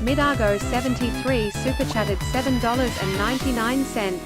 Midago73 super chatted $7.99.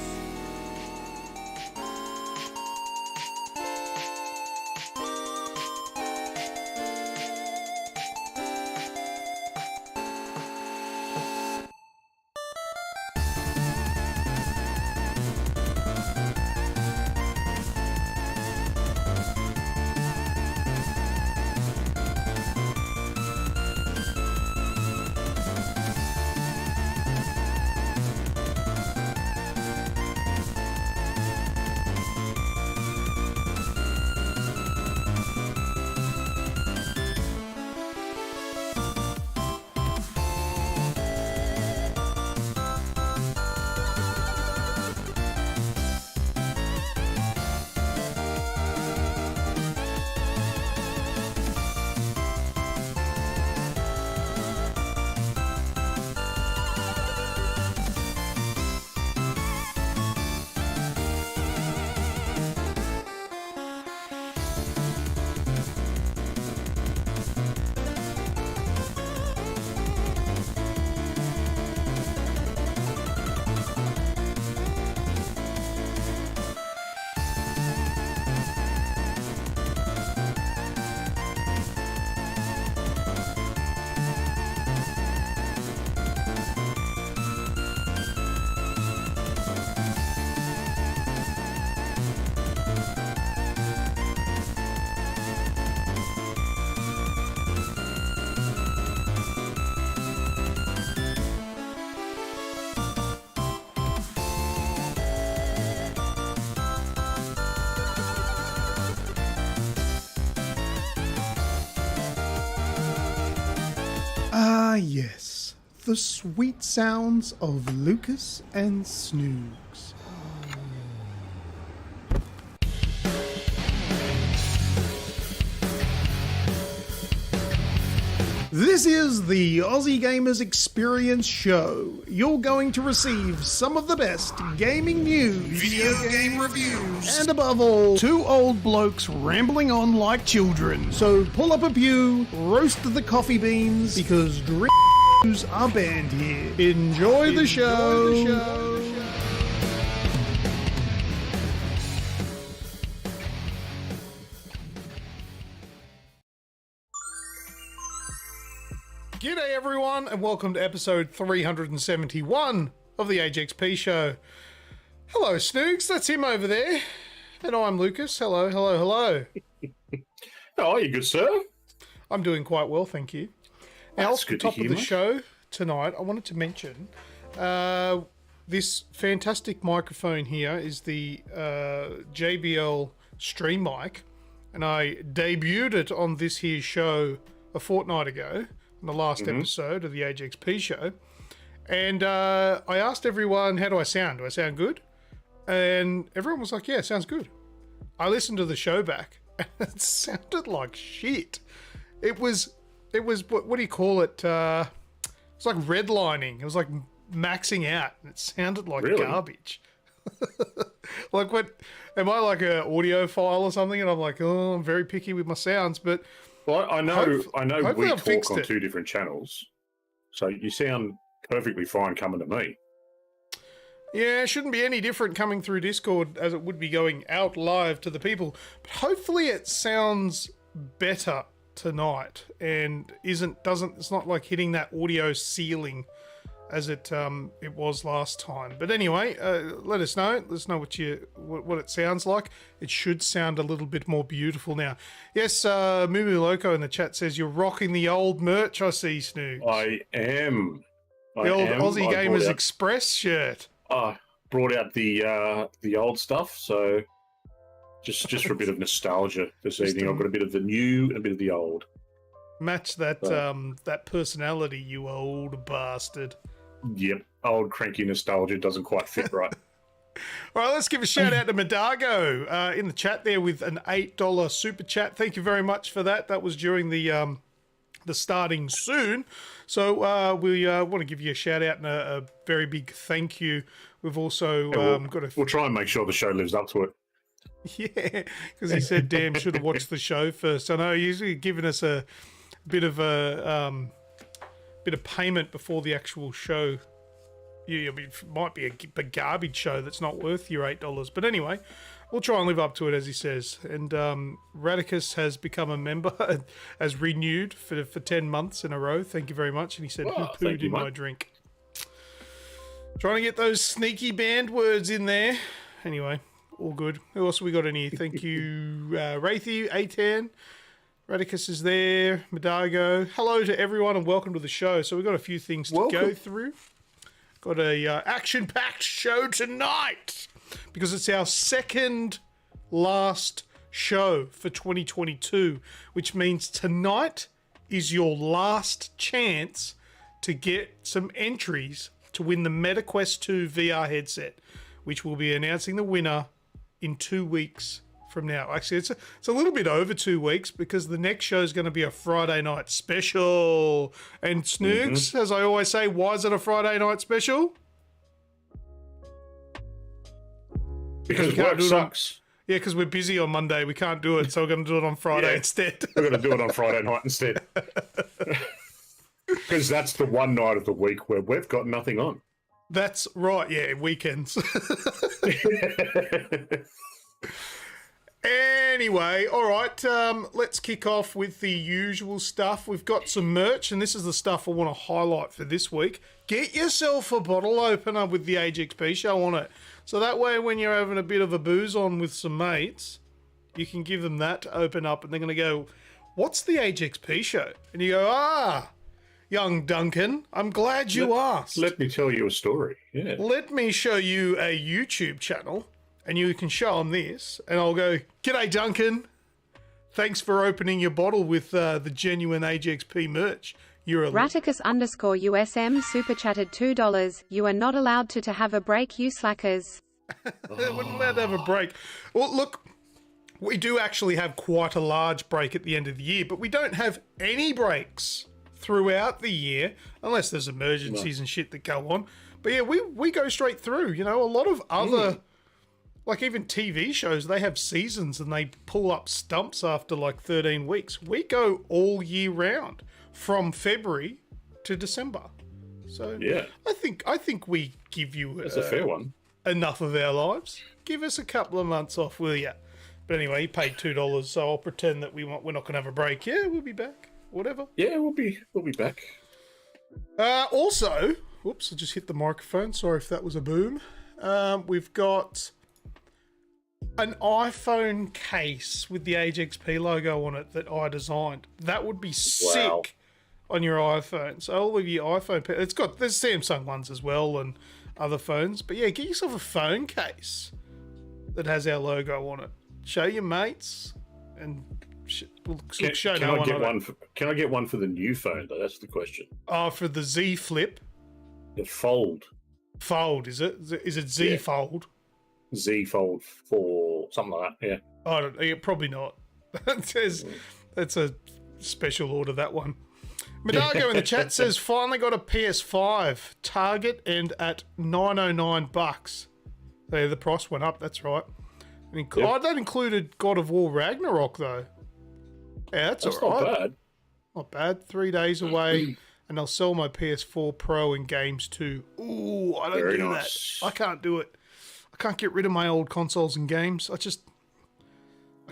Ah yes, the sweet sounds of Lucas and Snoogs. This is the Aussie Gamers Experience Show. You're going to receive some of the best gaming news, video game reviews, and above all, two old blokes rambling on like children. So pull up a pew, roast the coffee beans, because drinks are banned here. Enjoy the show. G'day everyone, and welcome to episode 371 of the AGExp show. Hello Snoogs, that's him over there. And I'm Lucas. Hello. How are you, good sir? I'm doing quite well, thank you. Now, That's off the good to top of hear, the mate. show tonight, I wanted to mention this fantastic microphone here is the JBL Stream Mic, and I debuted it on this here show a fortnight ago, in the last episode of the AGExp show, and I asked everyone, how do I sound? Do I sound good? And everyone was like, yeah, sounds good. I listened to the show back, and it sounded like shit. It was what do you call it? It's like redlining. It was like maxing out, and it sounded like garbage. Like, what? Am I like a audiophile or something? And I'm like, oh, I'm very picky with my sounds, but. Well, I know we I've fixed talk on it. two different channels, so you sound perfectly fine coming to me. Yeah, it shouldn't be any different coming through Discord as it would be going out live to the people. But hopefully it sounds better tonight and it's not like hitting that audio ceiling as it was last time. But anyway, let us know. Let us know what it sounds like. It should sound a little bit more beautiful now. Yes, Mumu Loco in the chat says you're rocking the old merch. I see, Snoogs. I am. The old Aussie Gamers Express shirt. I brought out the old stuff, so just for a bit of nostalgia this evening. I've got a bit of the new and a bit of the old. Match that that personality, you old bastard. Yep, old cranky nostalgia doesn't quite fit right. All right, let's give a shout out to Midago in the chat there with an $8 super chat. Thank you very much for that. That was during the starting soon. So we want to give you a shout out and a very big thank you. We've also we'll try and make sure the show lives up to it. Yeah, because he said, damn, should have watched the show first. I know he's giving us a bit of a bit of payment before the actual show. Yeah, I mean, it might be a garbage show that's not worth your $8. But anyway, we'll try and live up to it, as he says. And Radicus has become a member, has renewed for 10 months in a row. Thank you very much. And he said, who pooed in my drink? Trying to get those sneaky banned words in there. Anyway, all good. Who else have we got in here? Thank you, Wraithy, A10. Radicus is there. Madago. Hello to everyone and welcome to the show. So we've got a few things to go through. Got a action-packed show tonight because it's our second last show for 2022, which means tonight is your last chance to get some entries to win the MetaQuest 2 VR headset, which we'll be announcing the winner in 2 weeks from now. Actually, it's a little bit over 2 weeks because the next show is going to be a Friday night special. And Snoogs, as I always say, why is it a Friday night special? Because work sucks. Yeah, because we're busy on Monday. We can't do it, so we're going to do it on Friday instead. We're going to do it on Friday night instead. Because that's the one night of the week where we've got nothing on. That's right, yeah, weekends. Anyway, all right, let's kick off with the usual stuff. We've got some merch, and this is the stuff I want to highlight for this week. Get yourself a bottle opener with the AGExp show on it. So that way when you're having a bit of a booze on with some mates, you can give them that to open up, and they're going to go, what's the AGExp show? And you go, young Duncan, I'm glad you asked. Let me tell you a story. Yeah. Let me show you a YouTube channel. And you can show them this, and I'll go, g'day, Duncan. Thanks for opening your bottle with the genuine AGExp merch. You're a... Raticus_USM super chatted $2. You are not allowed to have a break, you slackers. We're not allowed to have a break. Well, look, we do actually have quite a large break at the end of the year, but we don't have any breaks throughout the year, unless there's emergencies and shit that go on. But yeah, we go straight through. You know, a lot of other... Like even TV shows, they have seasons and they pull up stumps after like 13 weeks. We go all year round from February to December. So yeah, I think we give you that's a fair one. Enough of our lives. Give us a couple of months off, will ya? But anyway, you paid $2, so I'll pretend that we're not going to have a break. Yeah, we'll be back. Whatever. Yeah, we'll be back. Also, whoops, I just hit the microphone. Sorry if that was a boom. We've got an iPhone case with the AGExp logo on it that I designed. That would be sick on your iPhone. So all of your iPhone, there's Samsung ones as well and other phones. But yeah, get yourself a phone case that has our logo on it. Show your mates and show no one. Can I get one for the new phone though? That's the question. Oh, for the Z Flip. The Fold. Fold, is it? Is it Z Fold? Z Fold 4, something like that, yeah. I don't know, probably not. That's a special order, that one. Madago in the chat says, finally got a PS5, Target and at $909. There, the price went up, that's right. Oh, that included God of War Ragnarok, though. Yeah, that's all right. Not bad. Not bad. 3 days away, and I'll sell my PS4 Pro and games too. Ooh, I don't do that. I can't do it. I can't get rid of my old consoles and games. I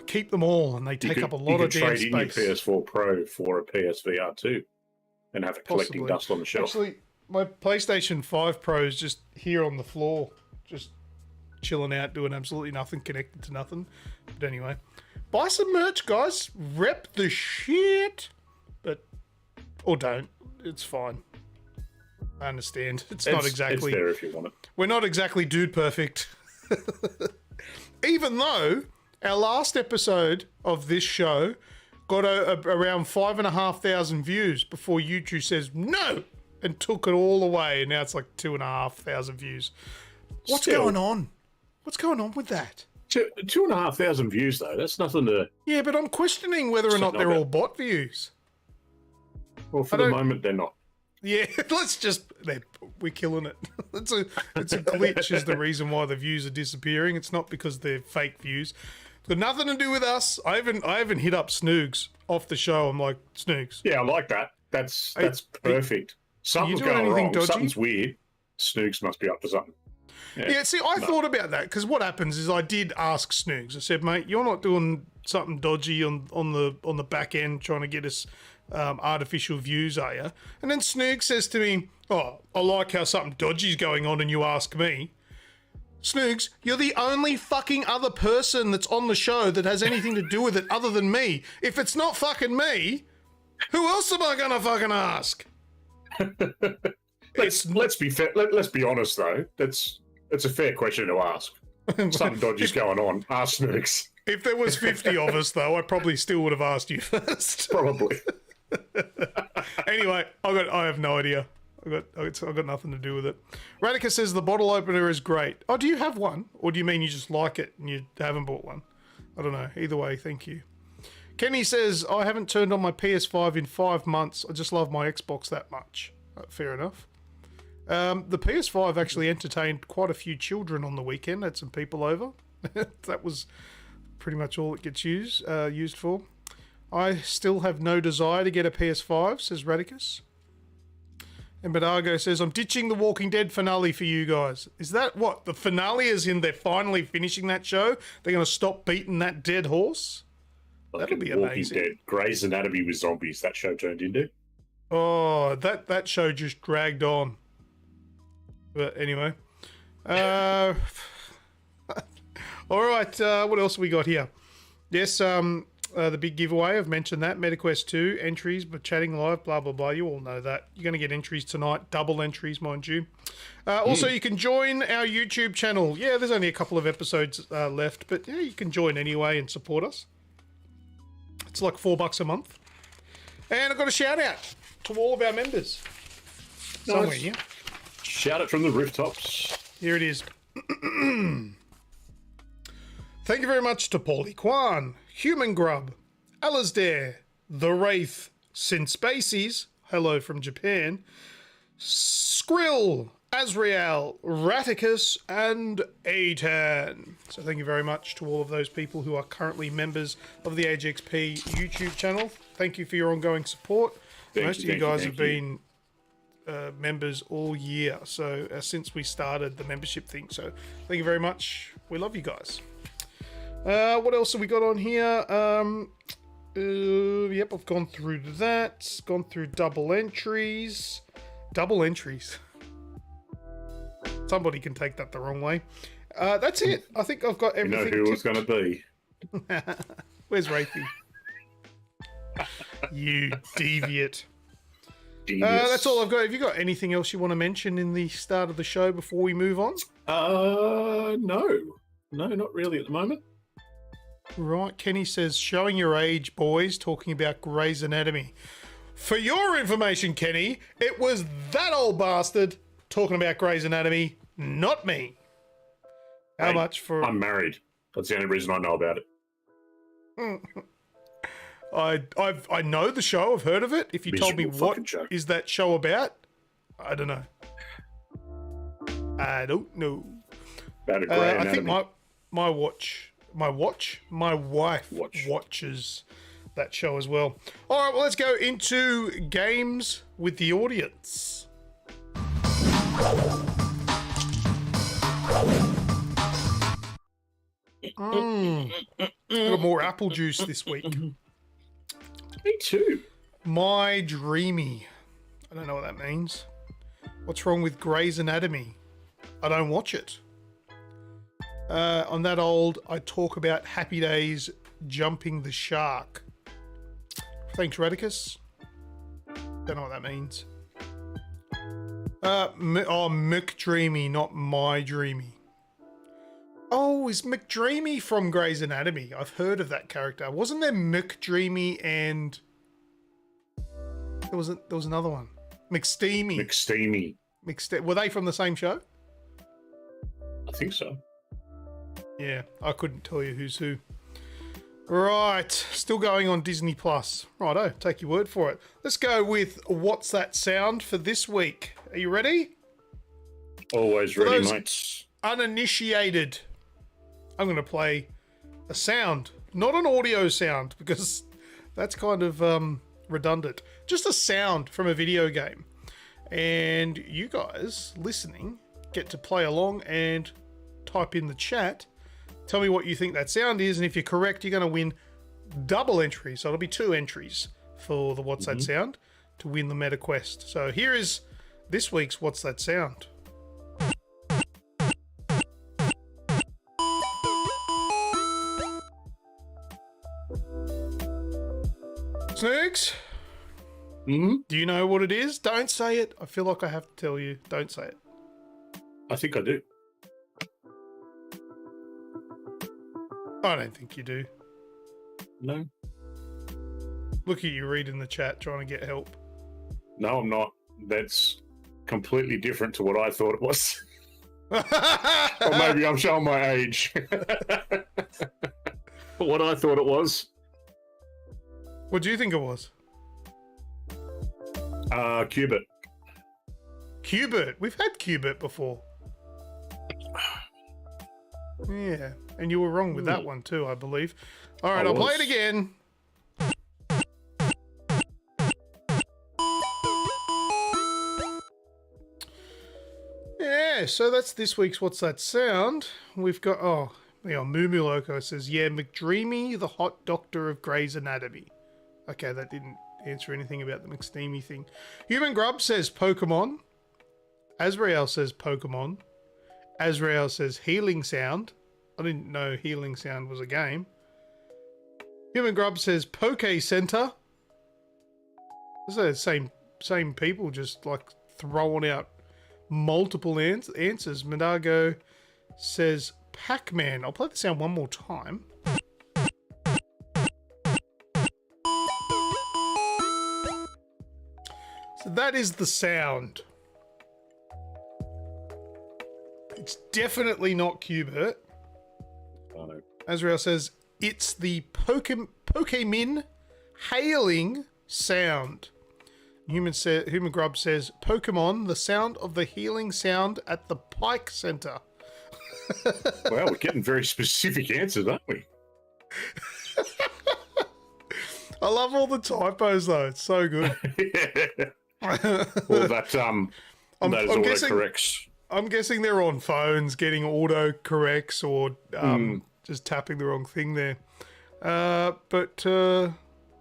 keep them all, and they take up a lot of damn space. You could trade in your PS4 Pro for a PSVR 2 and have it collecting dust on the shelf. Actually, my PlayStation 5 Pro is just here on the floor, just chilling out, doing absolutely nothing, connected to nothing. But anyway, buy some merch, guys. Rep the shit. Or don't. It's fine. I understand. It's not exactly... It's there if you want it. We're not exactly dude perfect. Even though our last episode of this show got around 5,500 views before YouTube says no and took it all away. And now it's like 2,500 views. What's going on? What's going on with that? 2,500 views, though. That's nothing to... Yeah, but I'm questioning whether or not they're all bot views. Well, for the moment, they're not. Yeah, we're killing it. It's a glitch is the reason why the views are disappearing. It's not because they're fake views. It's got nothing to do with us. I haven't hit up Snoogs off the show. I'm like, Snoogs. Yeah, I like that. That's perfect. Something's doing going anything wrong. dodgy? Something's weird. Snooks must be up to something. Yeah, see, I thought about that because what happens is I did ask Snoogs. I said, mate, you're not doing something dodgy on the back end trying to get us artificial views, are you? And then Snoogs says to me, oh, I like how something dodgy's going on and you ask me. Snoogs, you're the only fucking other person that's on the show that has anything to do with it other than me. If it's not fucking me, who else am I gonna fucking ask? Let's be fair. Let's be honest though. It's a fair question to ask. Something dodgy's going on. Ask Snooks. If there was 50 of us, though, I probably still would have asked you first. Probably. Anyway, I have no idea. I've got nothing to do with it. Radica says the bottle opener is great. Oh, do you have one? Or do you mean you just like it and you haven't bought one? I don't know. Either way, thank you. Kenny says, I haven't turned on my PS5 in 5 months. I just love my Xbox that much. Fair enough. The PS5 actually entertained quite a few children on the weekend. Had some people over. That was pretty much all it gets used for. I still have no desire to get a PS5, says Radicus. And Bedargo says, I'm ditching the Walking Dead finale for you guys. Is that what? The finale is in they're finally finishing that show? They're going to stop beating that dead horse? That'll be amazing. Walking Dead. Grey's Anatomy with zombies, that show turned into. Oh, that show just dragged on. But anyway. All right, what else have we got here? Yes, the big giveaway, I've mentioned that. MetaQuest 2 entries, but chatting live, blah, blah, blah. You all know that. You're going to get entries tonight, double entries, mind you. Also, you can join our YouTube channel. Yeah, there's only a couple of episodes left, but yeah, you can join anyway and support us. It's like $4 a month. And I've got a shout out to all of our members. Somewhere here. Shout it from the rooftops. Here it is. Thank you very much to Paulie Kwan, Human Grub, Alasdair, The Wraith, Sin Spacies, hello from Japan, Skrill, Azrael, Raticus, and Atan. So thank you very much to all of those people who are currently members of the AGExp YouTube channel. Thank you for your ongoing support. Most of you guys have been members all year, so since we started the membership thing. So thank you very much. We love you guys. What else have we got on here? Yep, I've gone through that. Gone through double entries. Double entries. Somebody can take that the wrong way. That's it. I think I've got everything. You know who it was going to be. Where's Wraithy? You deviant. That's all I've got. Have you got anything else you want to mention in the start of the show before we move on? No. No, not really at the moment. Right, Kenny says, showing your age, boys, talking about Grey's Anatomy. For your information, Kenny, it was that old bastard talking about Grey's Anatomy, not me. How much for... I'm married. That's the only reason I know about it. I know the show, I've heard of it. If you told me what is that show about, I don't know. I don't know. About a Grey Anatomy. I think my wife watches that show as well. All right, well, let's go into games with the audience. Got more apple juice this week. Me too. My Dreamy. I don't know what that means. What's wrong with Grey's Anatomy? I don't watch it. On that old, I talk about Happy Days jumping the shark. Thanks, Radicus. Don't know what that means. McDreamy, not My Dreamy. Oh, is McDreamy from Grey's Anatomy? I've heard of that character. Wasn't there McDreamy and there was another one? McSteamy. Were they from the same show? I think so. Yeah, I couldn't tell you who's who. Right, still going on Disney Plus. Righto, take your word for it. Let's go with What's That Sound for this week. Are you ready? Always ready, mates. Uninitiated. I'm going to play a sound, not an audio sound, because that's kind of redundant. Just a sound from a video game. And you guys listening get to play along and type in the chat. Tell me what you think that sound is, and if you're correct, you're going to win double entries. So it'll be 2 entries for the What's That Sound to win the Meta Quest. So here is this week's What's That Sound. Snooks? Do you know what it is? Don't say it. I feel like I have to tell you. Don't say it. I think I do. I don't think you do. No. Look at you reading the chat trying to get help. No, I'm not. That's completely different to what I thought it was. Or maybe I'm showing my age. But what I thought it was. What do you think it was? Qubit. Qubit. We've had Qubit before. Yeah, and you were wrong with that one too, I believe. All right, I'll play it again. Yeah, so that's this week's What's That Sound? We've got, Moo Loco says, yeah, McDreamy, the hot doctor of Grey's Anatomy. Okay, that didn't answer anything about the McSteamy thing. Human Grub says Pokemon. Azrael says Pokemon. Azrael says Healing Sound. I didn't know Healing Sound was a game. Human Grub says Poke Center. Those are the same people just like throwing out multiple answers. Madago says Pac-Man. I'll play the sound one more time. So that is the sound. It's definitely not Qubit. Oh, no. Azrael says it's the Pokemon hailing sound. Human Grub says Pokemon, the sound of the healing sound at the Pike Center. Well, we're getting very specific answers, aren't we? I love all the typos though. It's so good. Well, that those autocorrects. I'm guessing they're on phones getting autocorrects or just tapping the wrong thing there. But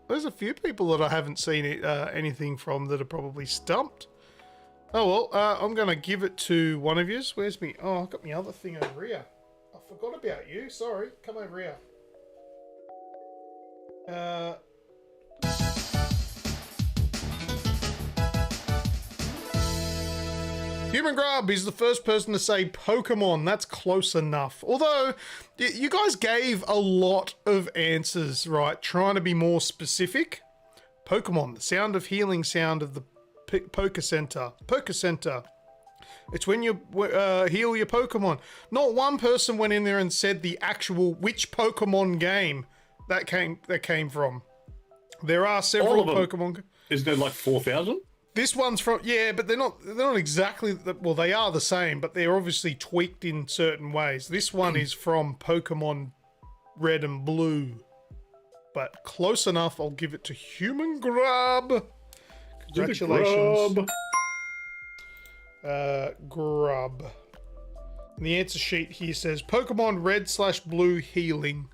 there's a few people that I haven't seen anything from that are probably stumped. Oh, well, I'm going to give it to one of yous. Where's me? Oh, I've got my other thing over here. I forgot about you. Sorry. Come over here. Human Grub is the first person to say Pokemon. That's close enough. Although, you guys gave a lot of answers, right? Trying to be more specific. Pokemon, the sound of healing sound of the Poke Center. Poke Center. It's when you heal your Pokemon. Not one person went in there and said the actual which Pokemon game that came from. There are several Pokemon. Isn't there like 4,000? This one's from, yeah, but they're not exactly, well, they are the same, but they're obviously tweaked in certain ways. This one is from Pokemon Red and Blue, but close enough. I'll give it to Human Grub. Congratulations. Grub. And the answer sheet here says Pokemon Red/Blue healing.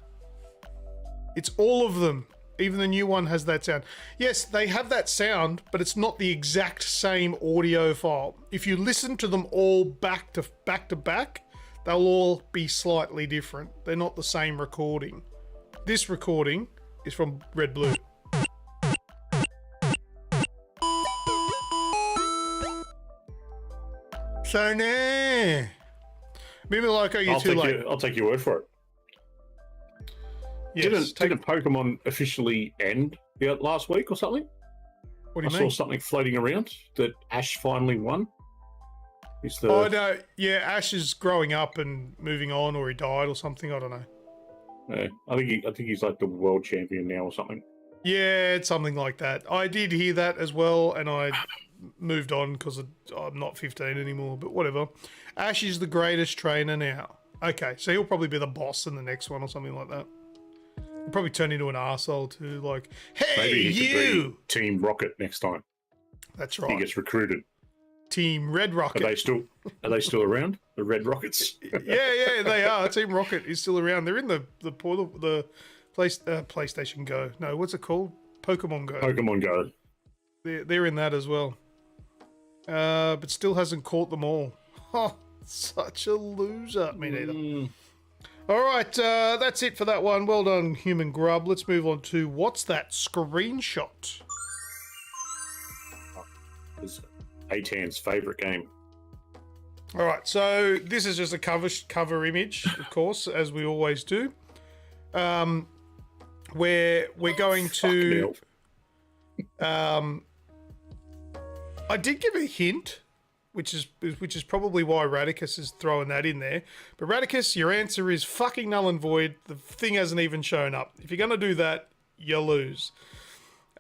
It's all of them. Even the new one has that sound. Yes, they have that sound, but it's not the exact same audio file. If you listen to them all back to back, they'll all be slightly different. They're not the same recording. This recording is from Red Blue. So nah. Maybe like you're too late. I'll take your word for it. Yes, didn't Pokemon officially end last week or something? What do you mean? I saw something floating around that Ash finally won. Oh no, yeah, Ash is growing up and moving on, or he died or something. I don't know. Yeah, I think he's like the world champion now or something. Yeah, it's something like that. I did hear that as well, and I moved on because I'm not 15 anymore. But whatever. Ash is the greatest trainer now. Okay, so he'll probably be the boss in the next one or something like that. He'll probably turn into an arsehole too, like, hey, maybe he could be Team Rocket next time. That's right. He gets recruited. Team Red Rocket. Are they still around? The Red Rockets? Yeah, they are. Team Rocket is still around. They're in the portal, the PlayStation Go. No, what's it called? Pokemon Go. Pokemon Go. They're in that as well. But still hasn't caught them all. Oh, such a loser. Me neither. All right, that's it for that one. Well done, Human Grub. Let's move on to what's that screenshot? It's Atan's favourite game. All right, so this is just a cover image, of course, as we always do. Where we're going to. I did give a hint, which is probably why Radicus is throwing that in there. But Radicus, your answer is fucking null and void. The thing hasn't even shown up. If you're going to do that, you lose.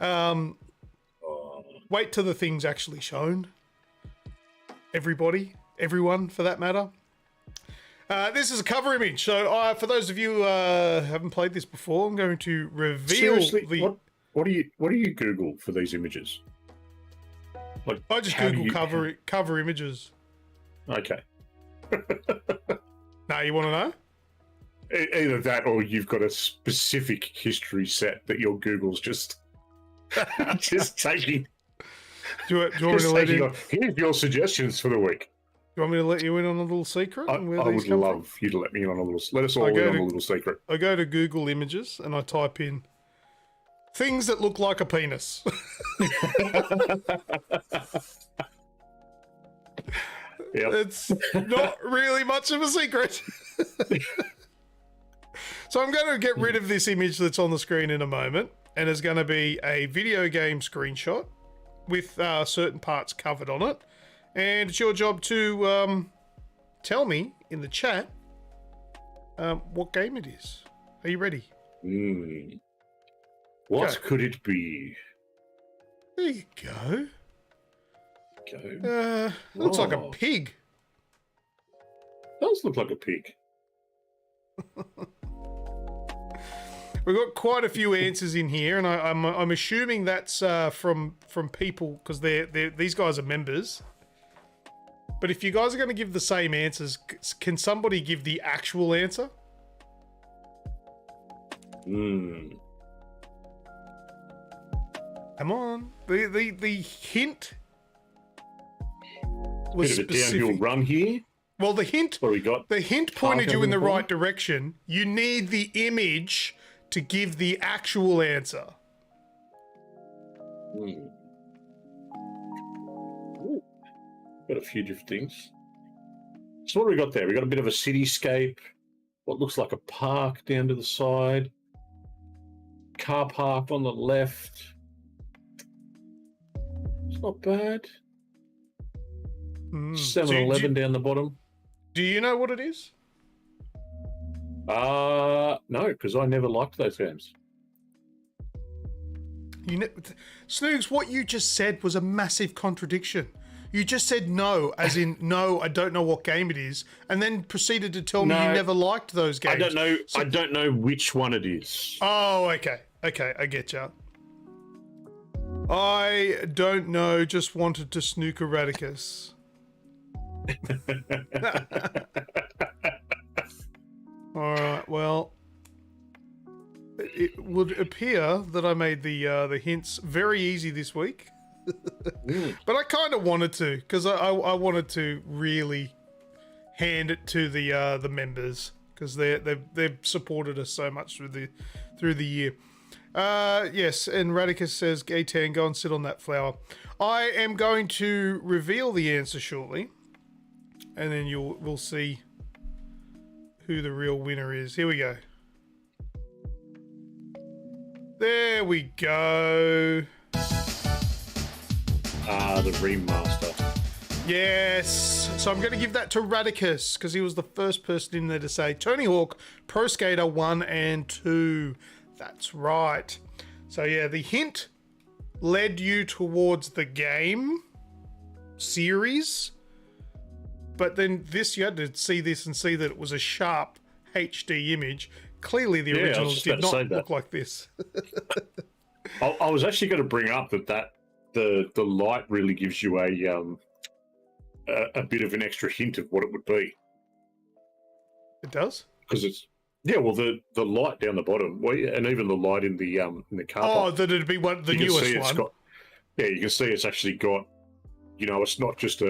Wait till the thing's actually shown. Everyone, for that matter. This is a cover image. So, for those of you who haven't played this before, I'm going to reveal what do you Google for these images? Like, I just Google cover images. Okay. Now, you want to know? Either that, or you've got a specific history set that your Google's just taking. Do you want me to let you? Here's your suggestions for the week. You want me to let you in on a little secret? I would love you to let me in on a little. Let us all in on a little secret. I go to Google Images and I type in things that look like a penis. Yep. It's not really much of a secret. So I'm going to get rid of this image that's on the screen in a moment, and it's going to be a video game screenshot with certain parts covered on it. And it's your job to tell me in the chat what game it is. Are you ready? What could it be? There you go. Looks like a pig. Does look like a pig. We've got quite a few answers in here, and I'm assuming that's from people because these guys are members. But if you guys are going to give the same answers, can somebody give the actual answer? Come on. The hint was bit of a specific. downhill run here. Well, the hint pointed you in the right direction. You need the image to give the actual answer. Ooh. Got a few different things. So what do we got there? We got a bit of a cityscape. What looks like a park down to the side. Car park on the left. It's not bad. 7-Eleven down the bottom. Do you know what it is? No, because I never liked those games. Snoogs, what you just said was a massive contradiction. You just said no, as in no, I don't know what game it is, and then proceeded to tell me you never liked those games. I don't know. I don't know which one it is. Oh, okay, I get you. I don't know. Just wanted to snook Eradicus. All right. Well, it would appear that I made the hints very easy this week. But I kind of wanted to, because I wanted to really hand it to the members, because they've supported us so much through the year. Yes, and Radicus says, Gaytan, go and sit on that flower. I am going to reveal the answer shortly, and then we'll see who the real winner is. Here we go. There we go. The remaster. Yes. So I'm going to give that to Radicus because he was the first person in there to say Tony Hawk Pro Skater 1 and 2. That's right. So yeah, the hint led you towards the game series, but then you had to see this and see that it was a sharp HD image. Clearly the originals did not look like this. I was actually going to bring up that the light really gives you a bit of an extra hint of what it would be. It does? Because it's well, the light down the bottom, and even the light in the car park. That it'd be the newest one. You can see it's actually got, it's not just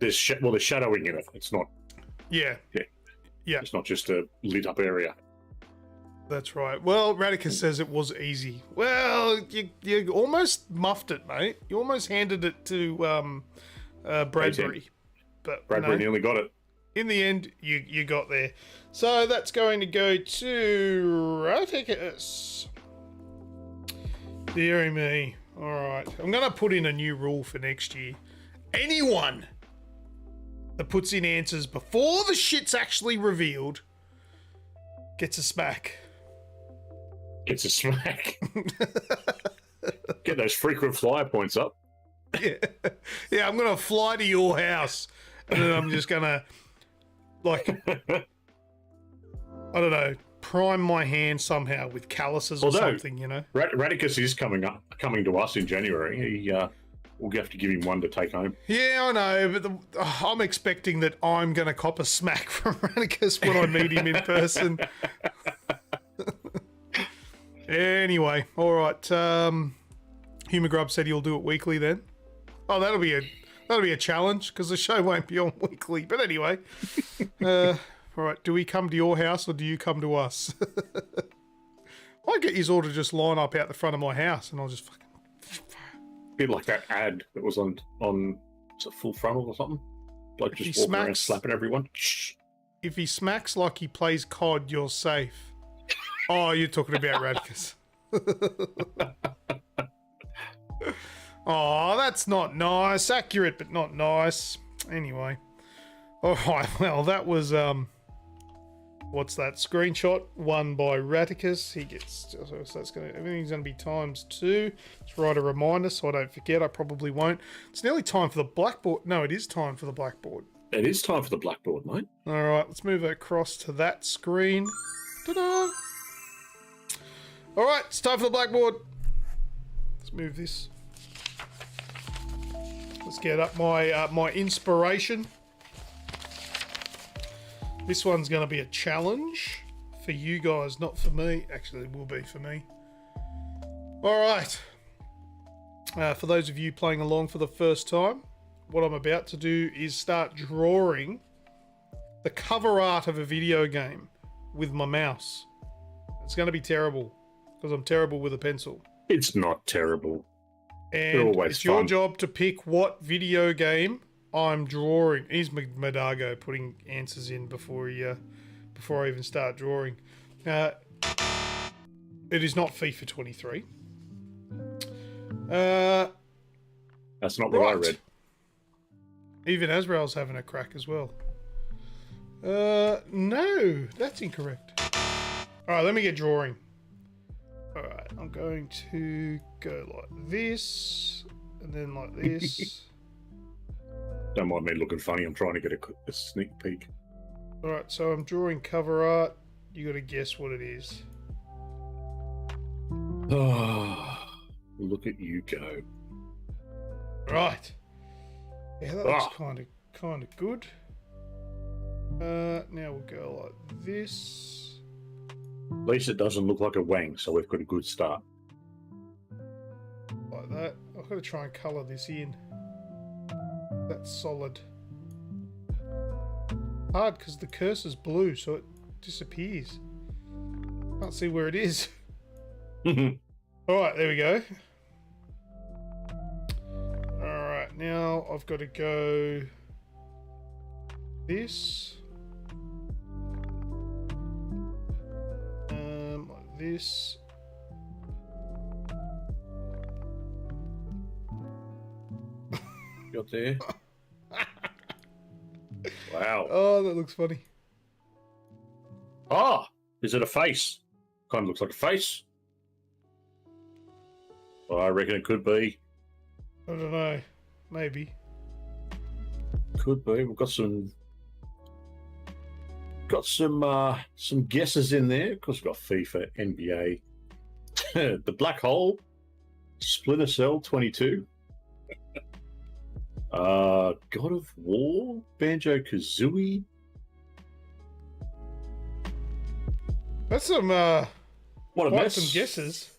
there's shadowing in it. It's not. Yeah. It's not just a lit up area. That's right. Well, Radicus says it was easy. Well, you almost muffed it, mate. You almost handed it to Bradbury. But Bradbury nearly got it. In the end, you got there. So that's going to go to Radicus. Deary me. All right. I'm going to put in a new rule for next year. Anyone that puts in answers before the shit's actually revealed gets a smack. Gets a smack. Get those frequent flyer points up. Yeah, I'm going to fly to your house and then I'm just going to, I don't know, prime my hand somehow with calluses or something, Radicus is coming to us in January. We'll have to give him one to take home. Yeah, I know, but I'm expecting that I'm going to cop a smack from Radicus when I meet him in person. Anyway, all right. Humor Grub said he'll do it weekly then. Oh, that'll be a challenge because the show won't be on weekly. But anyway, all right. Do we come to your house or do you come to us? I get you all to just line up out the front of my house and I'll just fucking. Bit like that ad that was on a Full Frontal or something. Like just walking around slapping everyone. Shh. If he smacks like he plays COD, you're safe. Oh, you're talking about Radicus. Oh, that's not nice. Accurate, but not nice. Anyway. All right, well, that was, what's that? Screenshot won by Radicus. He gets, so that's everything's going to be ×2. Let's write a reminder so I don't forget. I probably won't. It's nearly time for the blackboard. No, it is time for the blackboard. It is time for the blackboard, mate. All right, let's move across to that screen. Ta-da! All right, it's time for the blackboard. Let's move this. Let's get up my inspiration. This one's going to be a challenge for you guys, not for me. Actually, it will be for me. All right. For those of you playing along for the first time, what I'm about to do is start drawing the cover art of a video game with my mouse. It's going to be terrible because I'm terrible with a pencil. It's not terrible. And it's your job to pick what video game I'm drawing. Here's Madago putting answers in before I even start drawing. It is not FIFA 23. That's not what I read. Even Azrael's having a crack as well. No, that's incorrect. All right, let me get drawing. All right, I'm going to go like this, and then like this. Don't mind me looking funny. I'm trying to get a sneak peek. All right, so I'm drawing cover art. You got to guess what it is. Oh, look at you go. Right. Yeah, that looks kind of good. Now we'll go like this. At least it doesn't look like a wang, so we've got a good start. Like that. I've got to try and colour this in. That's solid. Hard because the cursor's blue, so it disappears. Can't see where it is. Alright, there we go. Alright, now I've got to go this. Like this. Got there. Wow. Oh, that looks funny. Ah, is it a face? Kind of looks like a face. Well, I reckon it could be. I don't know. Maybe. Could be. We've got some guesses in there. Of course, we've got FIFA, NBA, the Black Hole, Splinter Cell 22. God of War, Banjo-Kazooie. That's some What a quite mess. some guesses.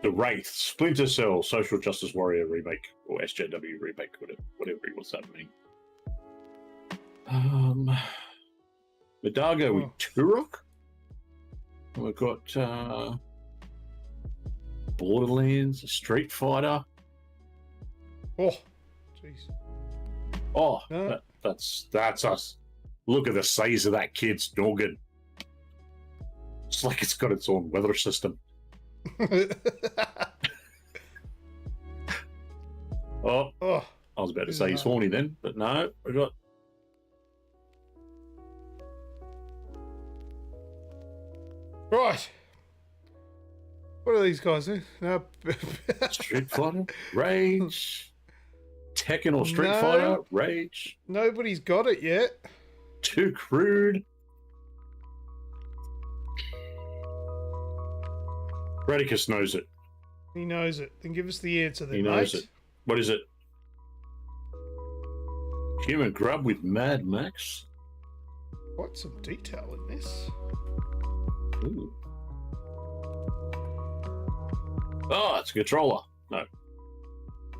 The Wraith, Splinter Cell, Social Justice Warrior remake, or SJW remake, whatever he wants that to mean. Madago with Turok. We've got Borderlands, Street Fighter. Oh, jeez. Oh, No. that's us. Look at the size of that kid's noggin. It's like it's got its own weather system. Oh, Oh, I was about to This say is he's hard. horny then, but no, we got right. What are these guys? No. Street Fighter, Rage, Tekken or Street No. Fighter, Rage, Nobody's got it yet. Too Crude. Radicus knows it. He knows it. Then give us the answer then, He knows mate. it. What is it? Human Grub with Mad Max. Quite some detail in this. Ooh. Oh, it's a controller. No.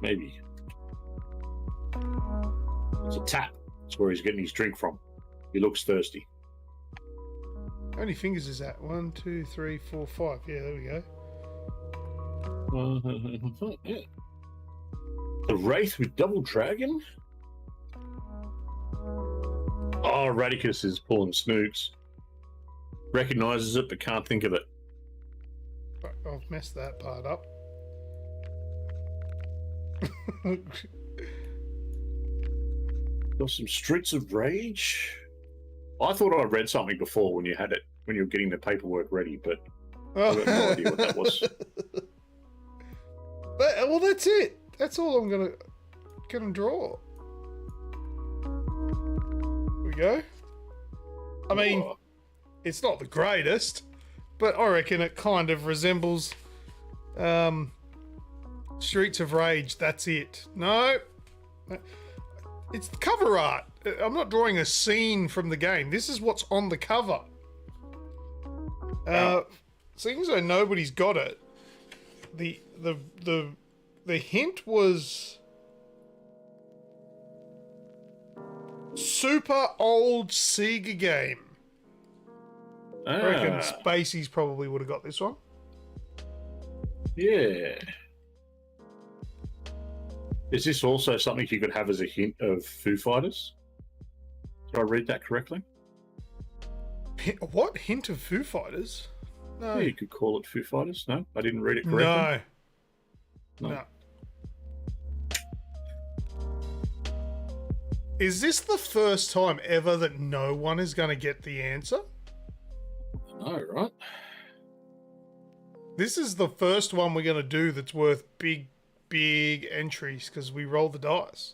Maybe. It's a tap. That's where he's getting his drink from. He looks thirsty. How many fingers is that? 1, 2, 3, 4, 5. Yeah, there we go. The Wraith with Double Dragon? Oh, Radicus is pulling Snooks. Recognizes it but can't think of it. I've messed that part up. Got some Streets of Rage. I thought I read something before when you had it, when you were getting the paperwork ready, but I've got no idea what that was. Well, that's it. That's all I'm gonna draw. Here we go. I mean, Oh, it's not the greatest, but I reckon it kind of resembles Streets of Rage. That's it. No, it's the cover art. I'm not drawing a scene from the game. This is what's on the cover. Seeing as though nobody's got it, the hint was super old Sega game. I reckon Spacey's probably would have got this one. yeah. Is this also something you could have as a hint of Foo Fighters? Did I read that correctly? What? Hint of Foo Fighters? No. Yeah, you could call it Foo Fighters. No, I didn't read it correctly. No. Is this the first time ever that no one is going to get the answer? No, right? This is the first one we're going to do that's worth big entries because we roll the dice.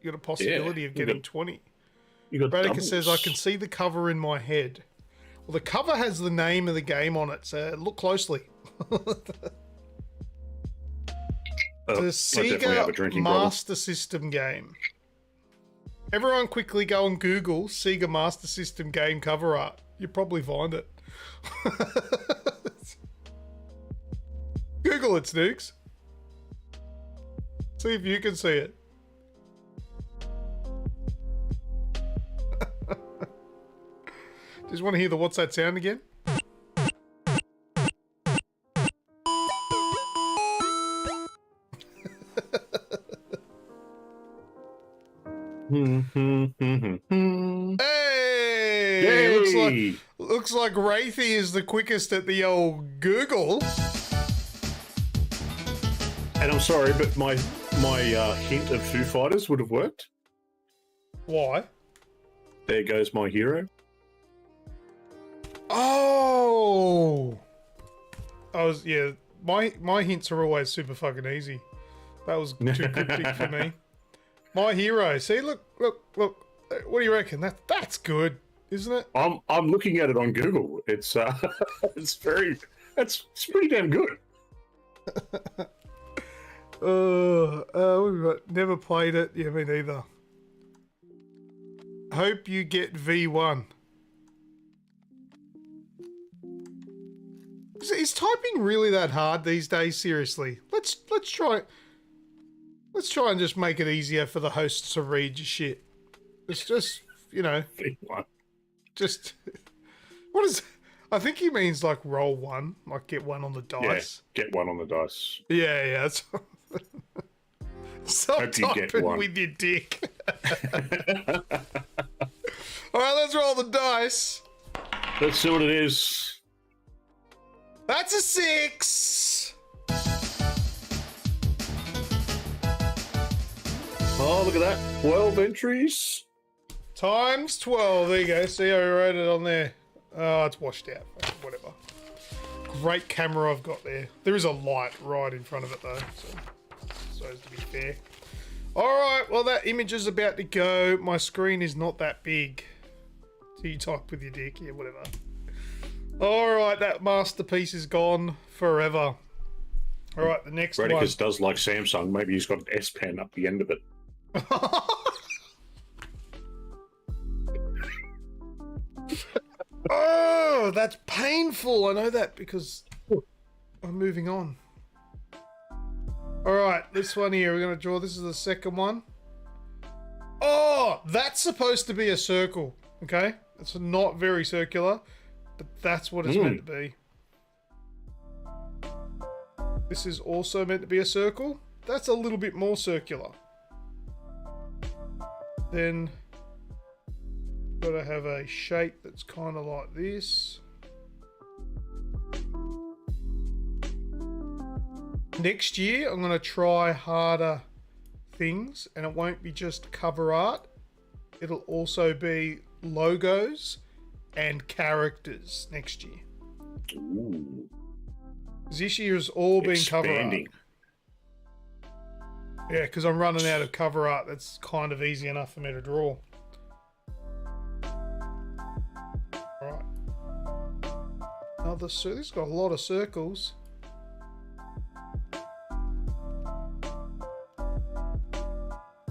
You got a possibility of getting 20. You got Radica doubles. says, I can see the cover in my head. Well, the cover has the name of the game on it, so look closely. It's a I definitely have a Sega drinking problem. Master System game. Everyone quickly go and Google Sega Master System game cover art. You'll probably find it. Google it, Snooks. See if you can see it. Just want to hear the what's that sound again? Hey! Yay! Looks like Wraithy is the quickest at the old Google. And I'm sorry, but my hint of Foo Fighters would have worked. Why? There goes my hero. Oh! My hints are always super fucking easy. That was too cryptic for me. My hero. See, look. What do you reckon? That's good, isn't it? I'm looking at it on Google. It's it's pretty damn good. We've got never played it. Yeah, me neither. Hope you get V1. Is typing really that hard these days? Seriously, let's try. Let's try and just make it easier for the hosts to read your shit. It's just, you know, just what is? I think he means like roll one, like get one on the dice. Yeah, get one on the dice. Yeah. That's... Stop Hope you get typing one. with your dick. All right, let's roll the dice. Let's see what it is. That's a 6. Oh, look at that. 12 entries. Times 12. There you go. See how we wrote it on there. Oh, it's washed out. Whatever. Great camera I've got there. There is a light right in front of it though, so as to be fair. Alright, well that image is about to go. My screen is not that big. So you type with your dick, yeah, whatever. Alright, that masterpiece is gone forever. Alright, the next Radicus one. does like Samsung. Maybe he's got an S Pen up the end of it. Oh, that's painful. I know that because I'm moving on. All right, this one here, we're going to draw. This is the second one. Oh, that's supposed to be a circle, okay? It's not very circular, but that's what it's meant to be. This is also meant to be a circle. That's a little bit more circular. Then got to have a shape that's kind of like this. Next year, I'm going to try harder things, and it won't be just cover art. It'll also be logos and characters next year. Ooh. This year has all been Expanding. cover art. Yeah, because I'm running out of cover art that's kind of easy enough for me to draw. Alright. This has got a lot of circles.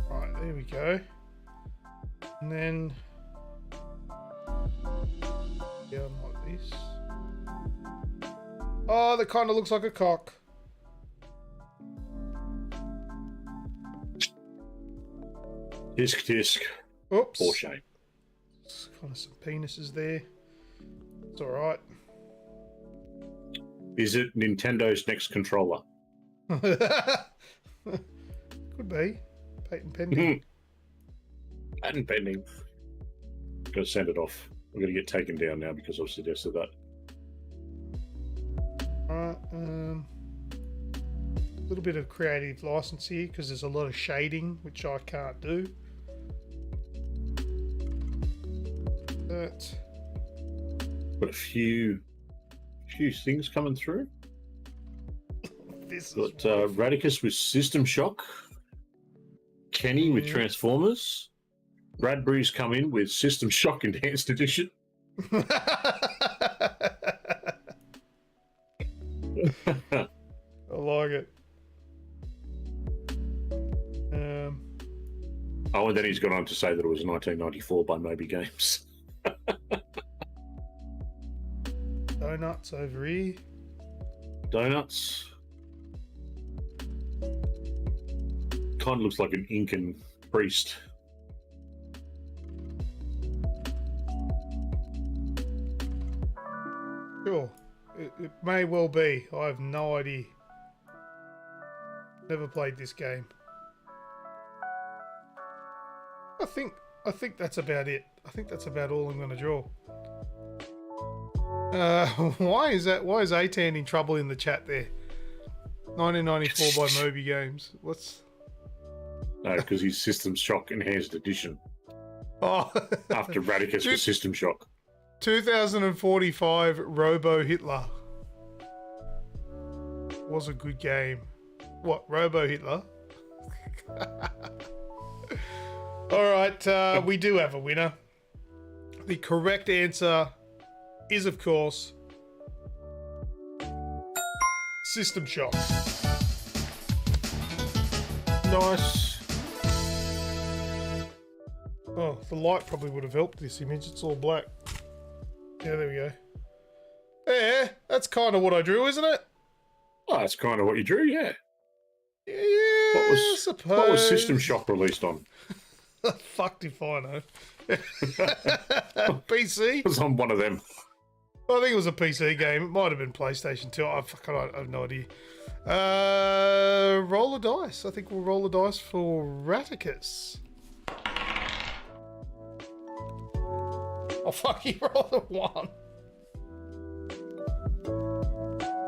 Right, there we go. And then down like this. Oh, that kind of looks like a cock. Disc. Oops. Poor shape. Kind of some penises there. It's alright. Is it Nintendo's next controller? Could be. Patent pending. Patent pending. Gotta send it off. We're gonna get taken down now because I've suggested that. Alright, a little bit of creative license here because there's a lot of shading which I can't do. That. Got a few things coming through. This Got Radicus with System Shock, Kenny with Transformers, Bradbury's come in with System Shock Enhanced Edition. I like it. Oh, and then he's gone on to say that it was 1994 by Moby Games. Donuts over here. Donuts. Kind of looks like an Incan priest. Sure. It may well be. I have no idea. Never played this game. I think that's about it. I think that's about all I'm going to draw. Why is Atan in trouble in the chat there? 1994 by Moby Games. What's... No, because he's System Shock Enhanced Edition. Oh. After Radicus with System Shock. 2045 Robo Hitler. Was a good game. What, Robo Hitler? Alright, we do have a winner. The correct answer is, of course, System Shock. Nice. Oh, the light probably would have helped this image. It's all black. Yeah, there we go. Yeah, that's kind of what I drew, isn't it? Oh, that's kind of what you drew, yeah. Yeah, I suppose. What was System Shock released on? Fucked if I know. PC? It was on one of them. I think it was a PC game. It might have been PlayStation 2. I have no idea. Roll a dice. I think we'll roll a dice for Raticus. Oh, fuck, he rolled a 1.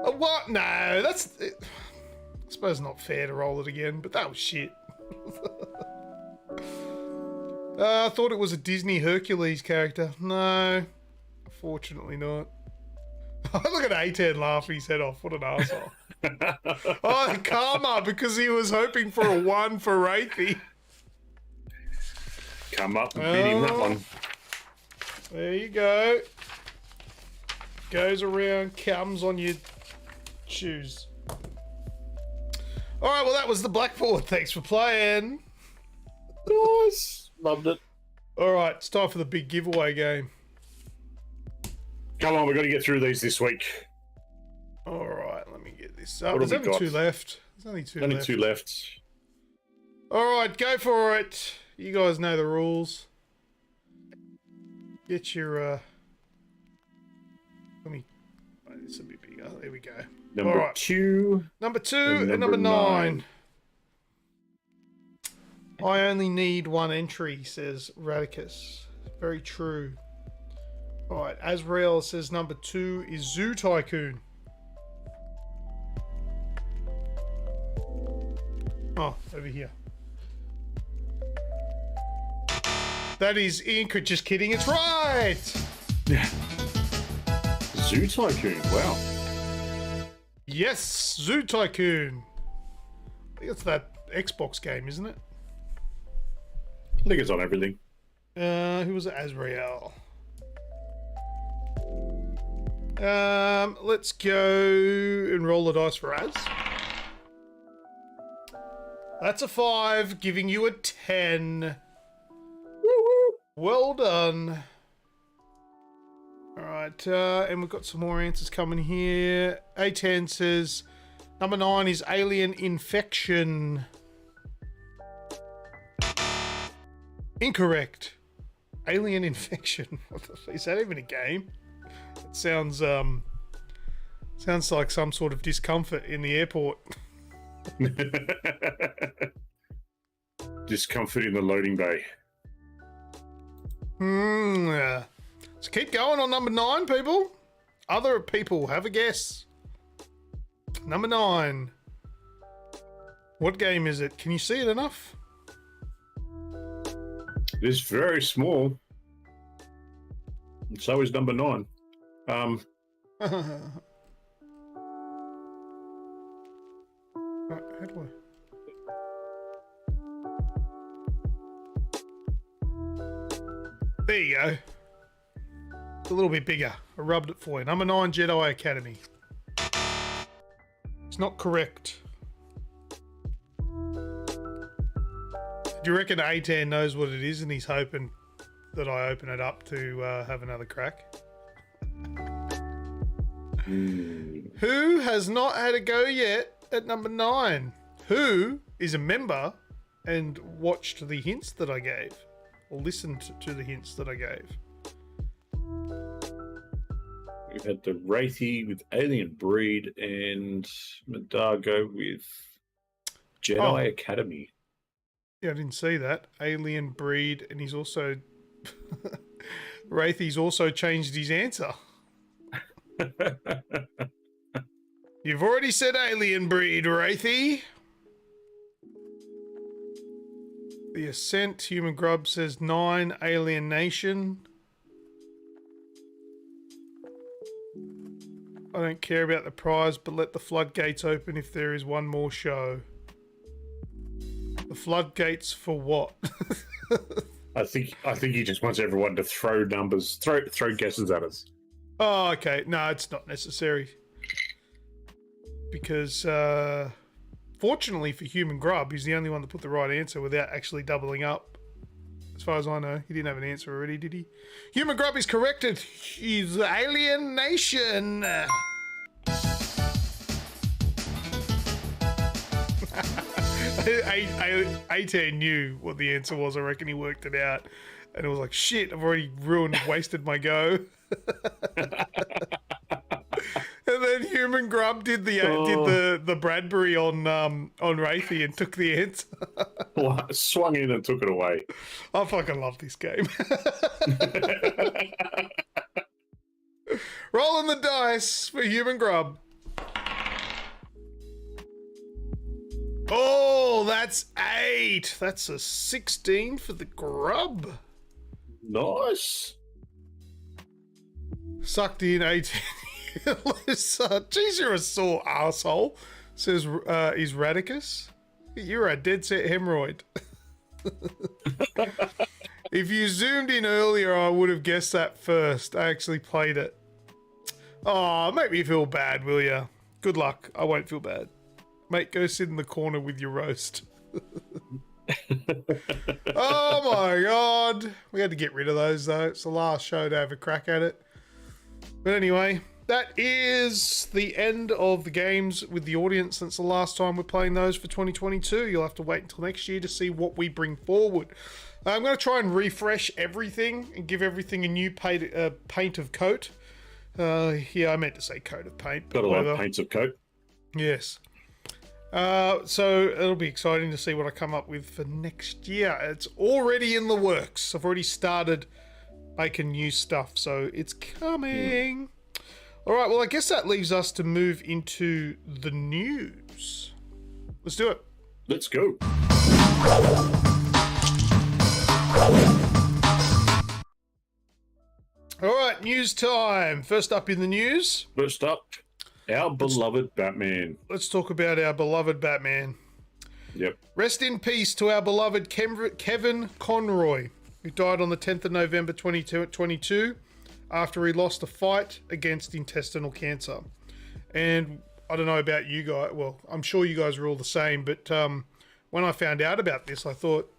A what? No, that's... I suppose not fair to roll it again, but that was shit. I thought it was a Disney Hercules character. No, fortunately not. Look at A10 laughing his head off. What an arsehole. Oh, karma, because he was hoping for a 1 for Wraithy. Come up and beat him that one. There you go. Goes around, comes on your shoes. All right, well, that was the blackboard. Thanks for playing. Nice. Loved it. All right, it's time for the big giveaway game. Come on, we've got to get through these this week. All right, let me get this up. What have There's we only got? 2 left. There's only two Only left. 2 left. All right, go for it. You guys know the rules. Get your... Let me... Oh, this will be bigger. There we go. Number All right. 2. Number 2 And and number number 9. I only need 1 entry, says Radicus. Very true. All right, Azrael says number 2 is Zoo Tycoon. Oh, over here. That is Inc. Just kidding, it's right! Zoo Tycoon, wow. Yes, Zoo Tycoon. I think it's that Xbox game, isn't it? I think it's on everything. Who was it? Azrael. Let's go and roll the dice for Az. That's a 5, giving you a 10. Woo-woo. Well done. All right, and we've got some more answers coming here. A10 says number 9 is Alien Infection. Incorrect. Alien Infection. What the fuck? Is that even a game? It sounds like some sort of discomfort in the airport. Discomfort in the loading bay. So keep going on number 9, people. Other people, have a guess. Number 9. What game is it? Can you see it enough? It is very small. And so is number 9. How do I... There you go. It's a little bit bigger. I rubbed it for you. Number 9, Jedi Academy. It's not correct. Do you reckon A10 knows what it is and he's hoping that I open it up to have another crack? Who has not had a go yet at number 9? Who is a member and watched the hints that I gave? Or listened to the hints that I gave? We've had the Wraithy with Alien Breed and Madago with Jedi Academy. Yeah, I didn't see that. Alien Breed, and he's also... Wraithy's also changed his answer. You've already said Alien Breed, Wraithy. The Ascent, Human Grub says 9, Alien Nation. I don't care about the prize, but let the floodgates open if there is one more show. The floodgates for what? I think he just wants everyone to throw numbers, throw guesses at us. Oh, okay. No, it's not necessary. Because fortunately for Human Grub, he's the only one that put the right answer without actually doubling up. As far as I know, he didn't have an answer already, did he? Human Grub is corrected. He's Alien Nation. A10 knew what the answer was. I reckon he worked it out. And it was like, shit, I've already wasted my go. And then Human Grub did the Bradbury on Wraithy and took the answer. Swung in and took it away. I fucking love this game. Rolling the dice for Human Grub. Oh, that's 8. That's a 16 for the Grub. Nice. Sucked in 18. Jeez, you're a sore asshole. Says is Radicus. You're a dead set hemorrhoid. If you zoomed in earlier, I would have guessed that first. I actually played it. Oh, make me feel bad, will ya? Good luck. I won't feel bad. Mate, go sit in the corner with your roast. Oh my god. We had to get rid of those though. It's the last show to have a crack at it. But anyway, that is the end of the games with the audience. Since the last time we're playing those for 2022. You'll have to wait until next year to see what we bring forward. I'm going to try and refresh everything and give everything a new paint of coat. Yeah, I meant to say coat of paint. Got a lot of paints of coat. Yes. So it'll be exciting to see what I come up with for next year. It's already in the works. I've already started making new stuff, so it's coming. All right, well, I guess that leaves us to move into the news. Let's do it. Let's go. All right, news time. First up in the news. First up, our beloved Batman. Let's talk about our beloved Batman. Yep. Rest in peace to our beloved Kevin Conroy, who died on the 10th of November 2022 after he lost a fight against intestinal cancer. And I don't know about you guys. Well, I'm sure you guys are all the same, but when I found out about this, I thought,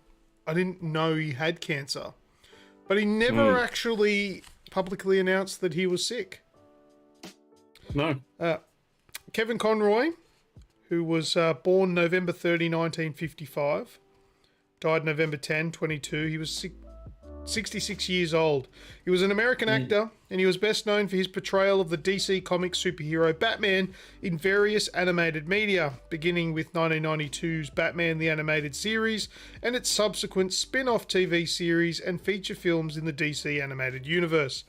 I didn't know he had cancer. But he never actually publicly announced that he was sick. No. Kevin Conroy, who was born November 30, 1955, died November 10, 22. He was 66 years old. He was an American actor, and he was best known for his portrayal of the DC Comics superhero Batman in various animated media, beginning with 1992's Batman the Animated Series and its subsequent spin-off TV series and feature films in the DC Animated Universe.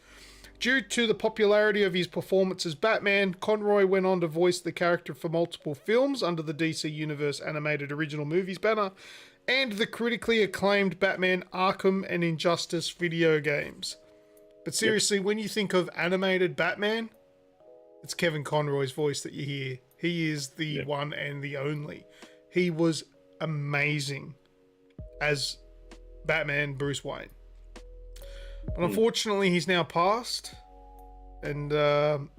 Due to the popularity of his performance as Batman, Conroy went on to voice the character for multiple films under the DC Universe Animated Original Movies banner, and the critically acclaimed Batman Arkham and Injustice video games. But seriously, when you think of animated Batman, it's Kevin Conroy's voice that you hear. He is the one and the only. He was amazing as Batman Bruce Wayne. But unfortunately, he's now passed, and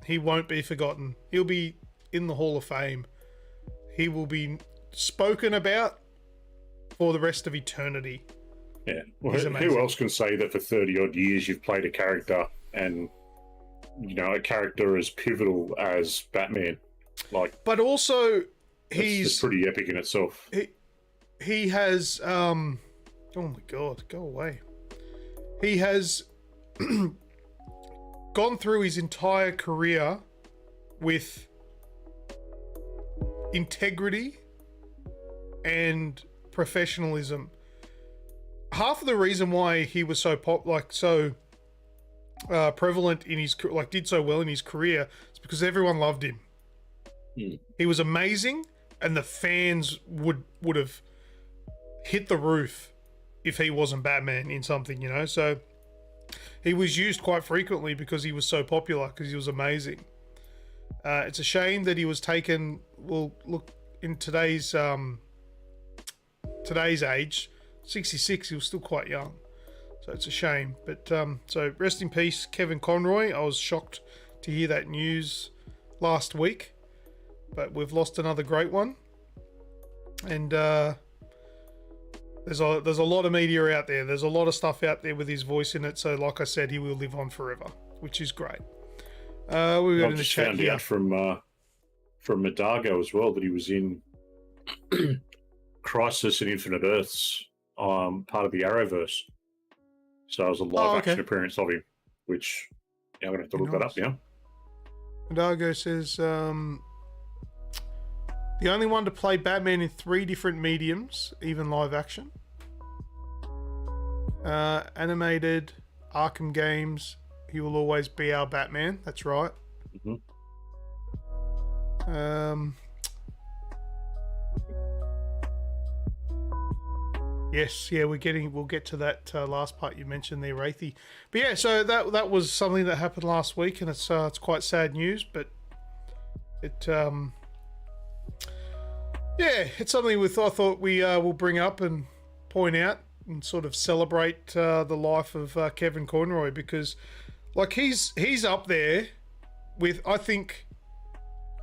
he won't be forgotten. He'll be in the Hall of Fame. He will be spoken about for the rest of eternity. Yeah. Well, who else can say that for 30 odd years you've played a character, and a character as pivotal as Batman? But also it's pretty epic in itself. He has oh my god, go away. He has gone through his entire career with integrity and professionalism. Half of the reason why he was so prevalent in his did so well in his career is because everyone loved him. He was amazing, and the fans would have hit the roof if he wasn't Batman in something, So he was used quite frequently because he was so popular, because he was amazing. It's a shame that he was taken. Well, look, in today's age, 66, he was still quite young, so it's a shame. But so rest in peace, Kevin Conroy. I was shocked to hear that news last week, but we've lost another great one. And there's a lot of media out there. There's a lot of stuff out there with his voice in it. So, like I said, he will live on forever, which is great. We've got in the chat found here. out from Madago as well that he was in Crisis and Infinite Earths, part of the Arrowverse. So it was a live action appearance of him, which I'm going to have to look that up now. Madago says the only one to play Batman in 3 different mediums, even live action. Animated, Arkham games. He will always be our Batman. That's right. Mm-hmm. Yes, yeah, we'll get to that last part you mentioned there, Wraithy. But yeah, so that was something that happened last week, and it's quite sad news, but it's something I thought we will bring up and point out and sort of celebrate the life of Kevin Conroy, because like he's up there with, I think,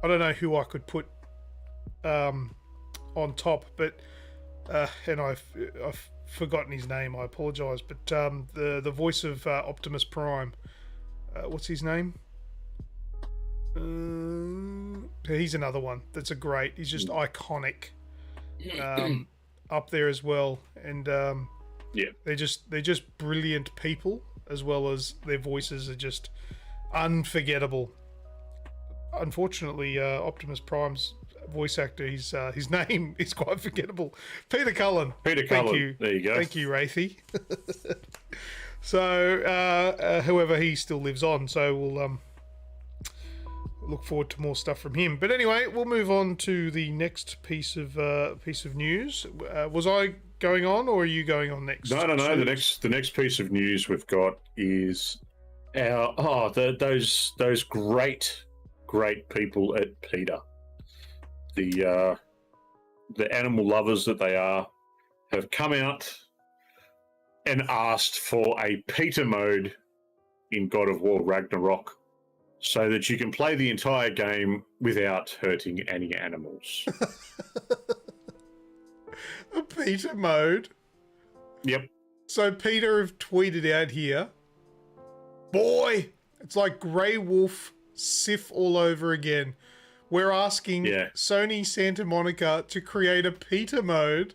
I don't know who I could put on top, but and I've forgotten his name. I apologise, but the voice of Optimus Prime, what's his name? He's another one that's he's just iconic up there as well, and they're just brilliant people, as well as their voices are just unforgettable. Unfortunately, Optimus Prime's voice actor, his name is quite forgettable. Peter Cullen. Peter Cullen. Thank you. There you go. Thank you, Wraithy. So, however, he still lives on, so we'll look forward to more stuff from him. But anyway, we'll move on to the next piece of news. Was I going on, or are you going on next? No. The next piece of news we've got is those great people at PETA. The animal lovers that they are have come out and asked for a PETA mode in God of War Ragnarok, so that you can play the entire game without hurting any animals. A PETA mode? Yep. So Peter have tweeted out here, boy, it's like Grey Wolf Sif all over again. We're asking Sony Santa Monica to create a PETA mode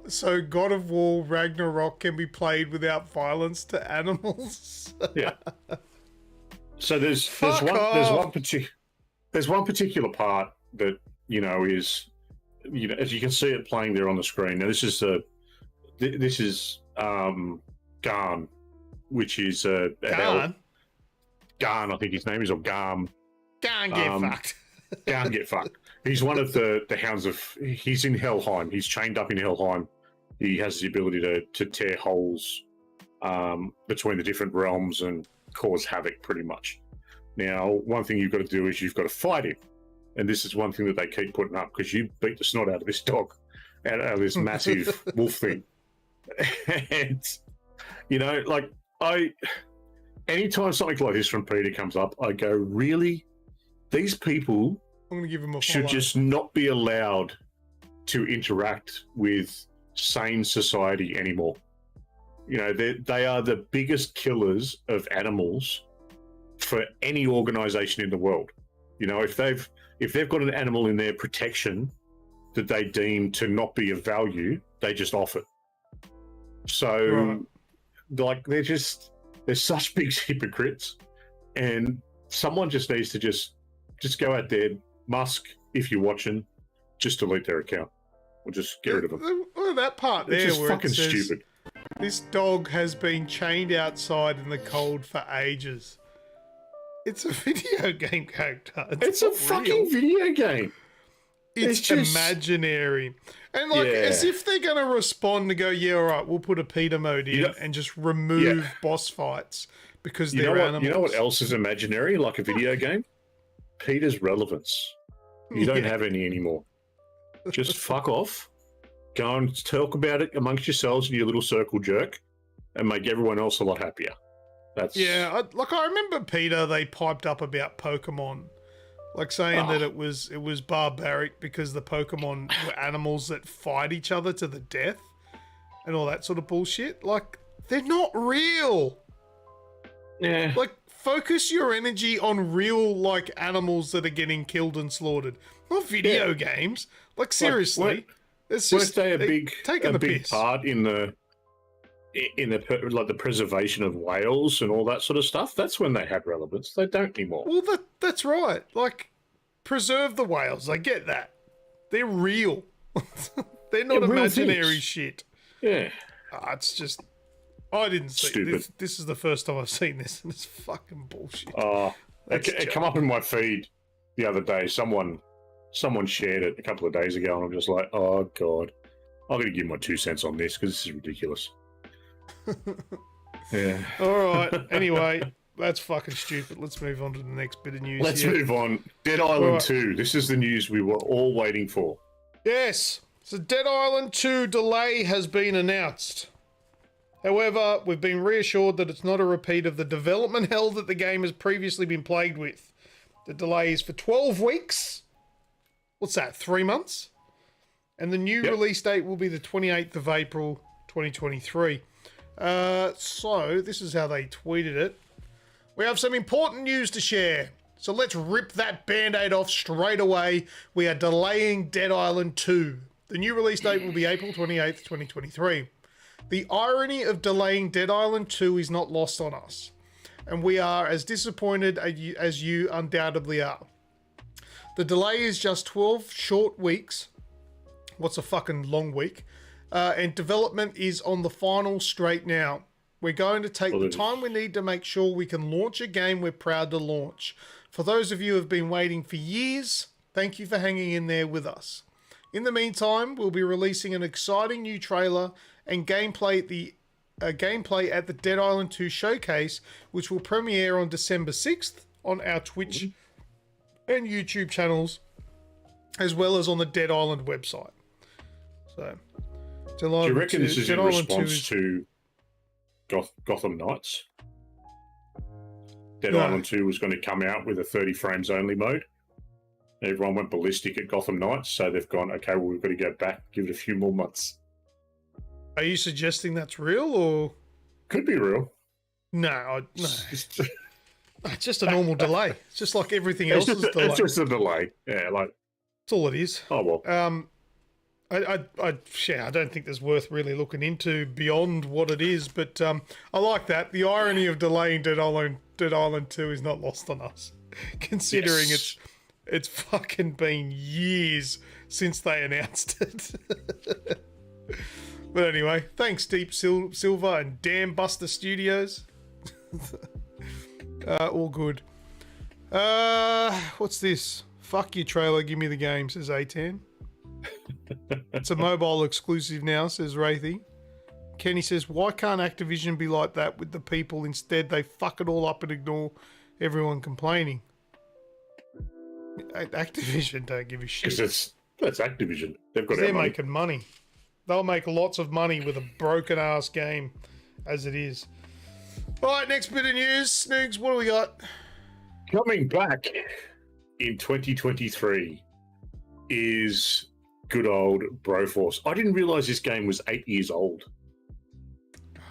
so God of War Ragnarok can be played without violence to animals. Yeah. So there's one particular part that is, as you can see it playing there on the screen. Now this is Garn, which is Garn, I think his name is, or Garm. Garn get fucked. Garn get fucked. He's one of the hounds of. He's in Helheim. He's chained up in Helheim. He has the ability to tear holes between the different realms and cause havoc, pretty much. Now, one thing you've got to do is you've got to fight him, and this is one thing that they keep putting up, because you beat the snot out of this dog, out of this massive wolf thing, and anytime something like this from Peter comes up, I go, really? These people I'm gonna give him a should just not be allowed to interact with sane society anymore. They are the biggest killers of animals for any organization in the world. If they've got an animal in their protection that they deem to not be of value, they just off it. So, they're such big hypocrites, and someone just needs to just go out there, Musk, if you're watching, just delete their account or just get rid of them. Well, that part there, it's just where fucking it says, stupid. This dog has been chained outside in the cold for ages. It's a video game character. It's a fucking video game. It's just imaginary. And as if they're going to respond and go, yeah, all right, we'll put a PETA mode in and just remove boss fights because they're animals. You know what else is imaginary, like a video game? PETA's relevance. You don't have any anymore. Just fuck off. Go and talk about it amongst yourselves in your little circle jerk and make everyone else a lot happier. I remember PETA, they piped up about Pokemon Like saying that it was barbaric because the Pokemon were animals that fight each other to the death and all that sort of bullshit. Like, they're not real. Yeah. Like, focus your energy on real, like, animals that are getting killed and slaughtered. Not video games. Like, seriously. It's just weren't they taking a the big piss. part in the preservation of whales and all that sort of stuff? That's when they had relevance. They don't anymore. Well, that's right. Like, preserve the whales. I get that. They're real. They're not imaginary shit. Yeah. It's just... I didn't see Stupid. This is the first time I've seen this, and it's fucking bullshit. It come up in my feed the other day. Someone shared it a couple of days ago, and I'm just like, oh, God. I'm going to give my 2 cents on this, because this is ridiculous. Yeah. All right. Anyway, that's fucking stupid. Let's move on to the next bit of news. Let's move on. Dead Island 2. This is the news we were all waiting for. Yes. So Dead Island 2 delay has been announced. However, we've been reassured that it's not a repeat of the development hell that the game has previously been plagued with. The delay is for 12 weeks. What's that, 3 months? And the new release date will be the 28th of April, 2023. So, this is how they tweeted it. We have some important news to share. So let's rip that band-aid off straight away. We are delaying Dead Island 2. The new release date will be April 28th, 2023. The irony of delaying Dead Island 2 is not lost on us, and we are as disappointed as you undoubtedly are. The delay is just 12 short weeks. What's a fucking long week? And development is on the final straight now. We're going to take the time we need to make sure we can launch a game we're proud to launch. For those of you who have been waiting for years, thank you for hanging in there with us. In the meantime, we'll be releasing an exciting new trailer and gameplay at the Dead Island 2 showcase, which will premiere on December 6th on our Twitch and YouTube channels, as well as on the Dead Island website. So, do you reckon this is in response to Gotham Knights? Dead Island 2 was going to come out with a 30 frames only mode. Everyone went ballistic at Gotham Knights, so they've gone, okay, well, we've got to go back, give it a few more months. Are you suggesting that's real, or...? Could be real. No. It's just a normal delay. It's just like everything else is delay. It's just a delay. Yeah, like... That's all it is. Oh, well. I don't think there's worth really looking into beyond what it is, but I like that. The irony of delaying Dead Island 2 is not lost on us, considering it's fucking been years since they announced it. But anyway, thanks Deep Silver and Damn Buster Studios. All good. What's this? Fuck your trailer, give me the game, says A10. It's a mobile exclusive now, says Wraithy. Kenny says, why can't Activision be like that with the people? Instead, they fuck it all up and ignore everyone complaining. Activision don't give a shit. Because that's Activision. They've got they're money. making money. They'll make lots of money with a broken-ass game as it is. All right, next bit of news. Snoogs, what do we got? Coming back in 2023 is good old Broforce. I didn't realise this game was 8 years old.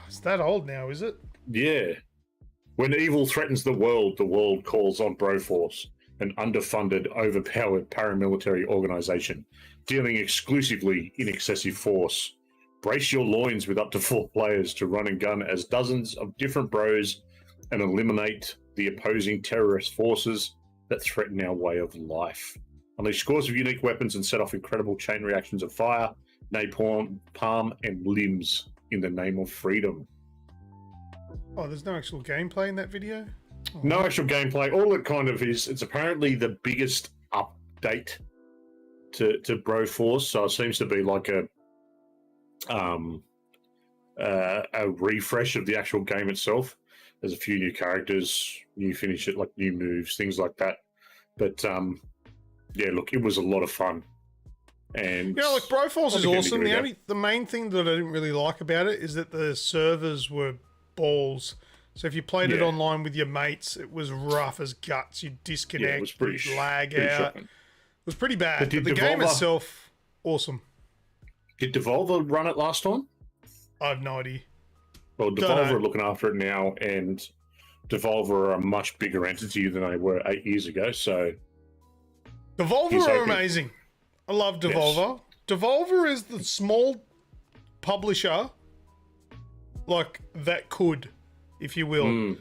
It's that old now, is it? Yeah. When evil threatens the world calls on Broforce, an underfunded, overpowered paramilitary organisation dealing exclusively in excessive force. Brace your loins with up to 4 players to run and gun as dozens of different bros and eliminate the opposing terrorist forces that threaten our way of life. Unleash scores of unique weapons and set off incredible chain reactions of fire, napalm, palm, and limbs in the name of freedom. Oh, there's no actual gameplay in that video? Oh. No actual gameplay. All it kind of is, it's apparently the biggest update to Broforce, so it seems to be like a refresh of the actual game itself. There's a few new characters, new finish it, like new moves, things like that. But yeah, look, it was a lot of fun. And like Broforce is awesome. The main thing that I didn't really like about it is that the servers were balls. So if you played it Yeah. online with your mates, it was rough as guts. You'd disconnect, it was pretty you'd lag pretty out. shocking. It was pretty bad. But But the game itself, awesome. Did Devolver run it last time? I have no idea. Well, Don't know. Devolver are looking after it now, and Devolver are a much bigger entity than they were 8 years ago. So Devolver He's are hoping- amazing. I love Devolver. Devolver is the small publisher, like, that could, if you will.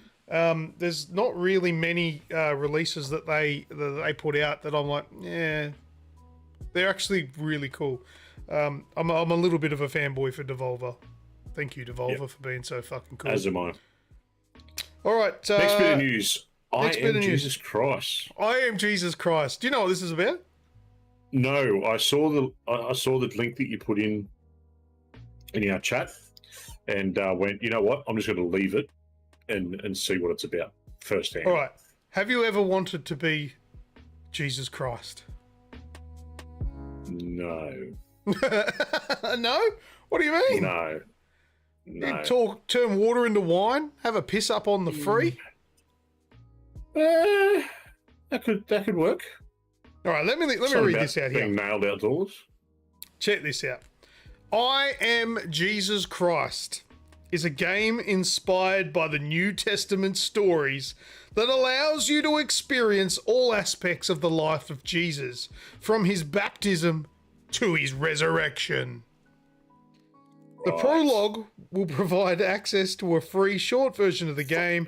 There's not really many releases that they put out that I'm like, yeah, they're actually really cool. I'm a little bit of a fanboy for Devolver. Thank you, Devolver, for being so fucking cool. as am I. All right. Next bit of news. next bit of news. Jesus Christ. I am Jesus Christ. Do you know what this is about? No, I saw the link that you put in our chat, and went, you know what? I'm just going to leave it and see what it's about firsthand. All right. Have you ever wanted to be Jesus Christ? No. No? What do you mean? No. No. You turn water into wine? Have a piss up on the free? That could work. All right, let me Something read about this out here. being nailed outdoors. Check this out. I Am Jesus Christ is a game inspired by the New Testament stories that allows you to experience all aspects of the life of Jesus, from his baptism to his resurrection. The prologue will provide access to a free short version of the game,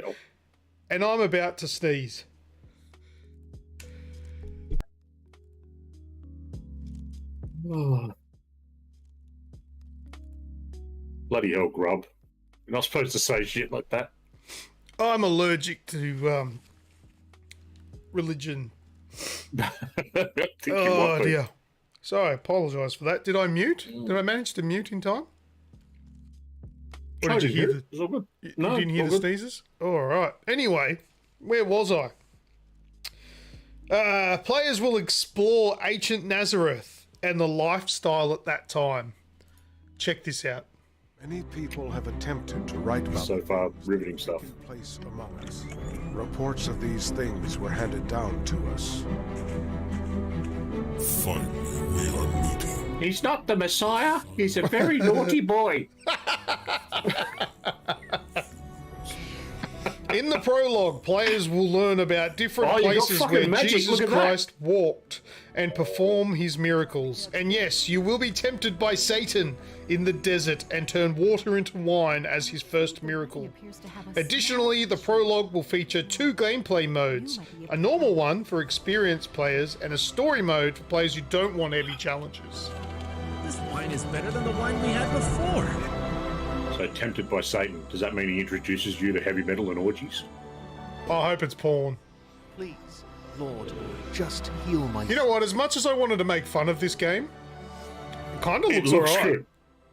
and I'm about to sneeze. Bloody hell, Grub. You're not supposed to say shit like that. I'm allergic to religion. I think you Oh might be. dear. So I apologise for that. Did I mute? Did I manage to mute in time? Or I did you didn't hear hear the? it. It's all good. You No, didn't hear all the good. sneezes? All right. Anyway, where was I? Players will explore ancient Nazareth and the lifestyle at that time. Check this out. Many people have attempted to write about So the far, things riveting that stuff. took place among us. Reports of these things were handed down to us. Finally, we are meeting. He's not the Messiah. He's a very naughty boy. In the prologue, players will learn about different Oh, you got places fucking where magic, Jesus look at that. Christ walked and perform his miracles. And yes, you will be tempted by Satan in the desert and turn water into wine as his first miracle. Additionally, the prologue will feature 2 gameplay modes, a normal one for experienced players and a story mode for players who don't want heavy challenges. This wine is better than the wine we had before. So tempted by Satan. Does that mean he introduces you to heavy metal and orgies? I hope it's porn. Please, Lord, just heal my... You know what, as much as I wanted to make fun of this game, it kind of It looks looks alright.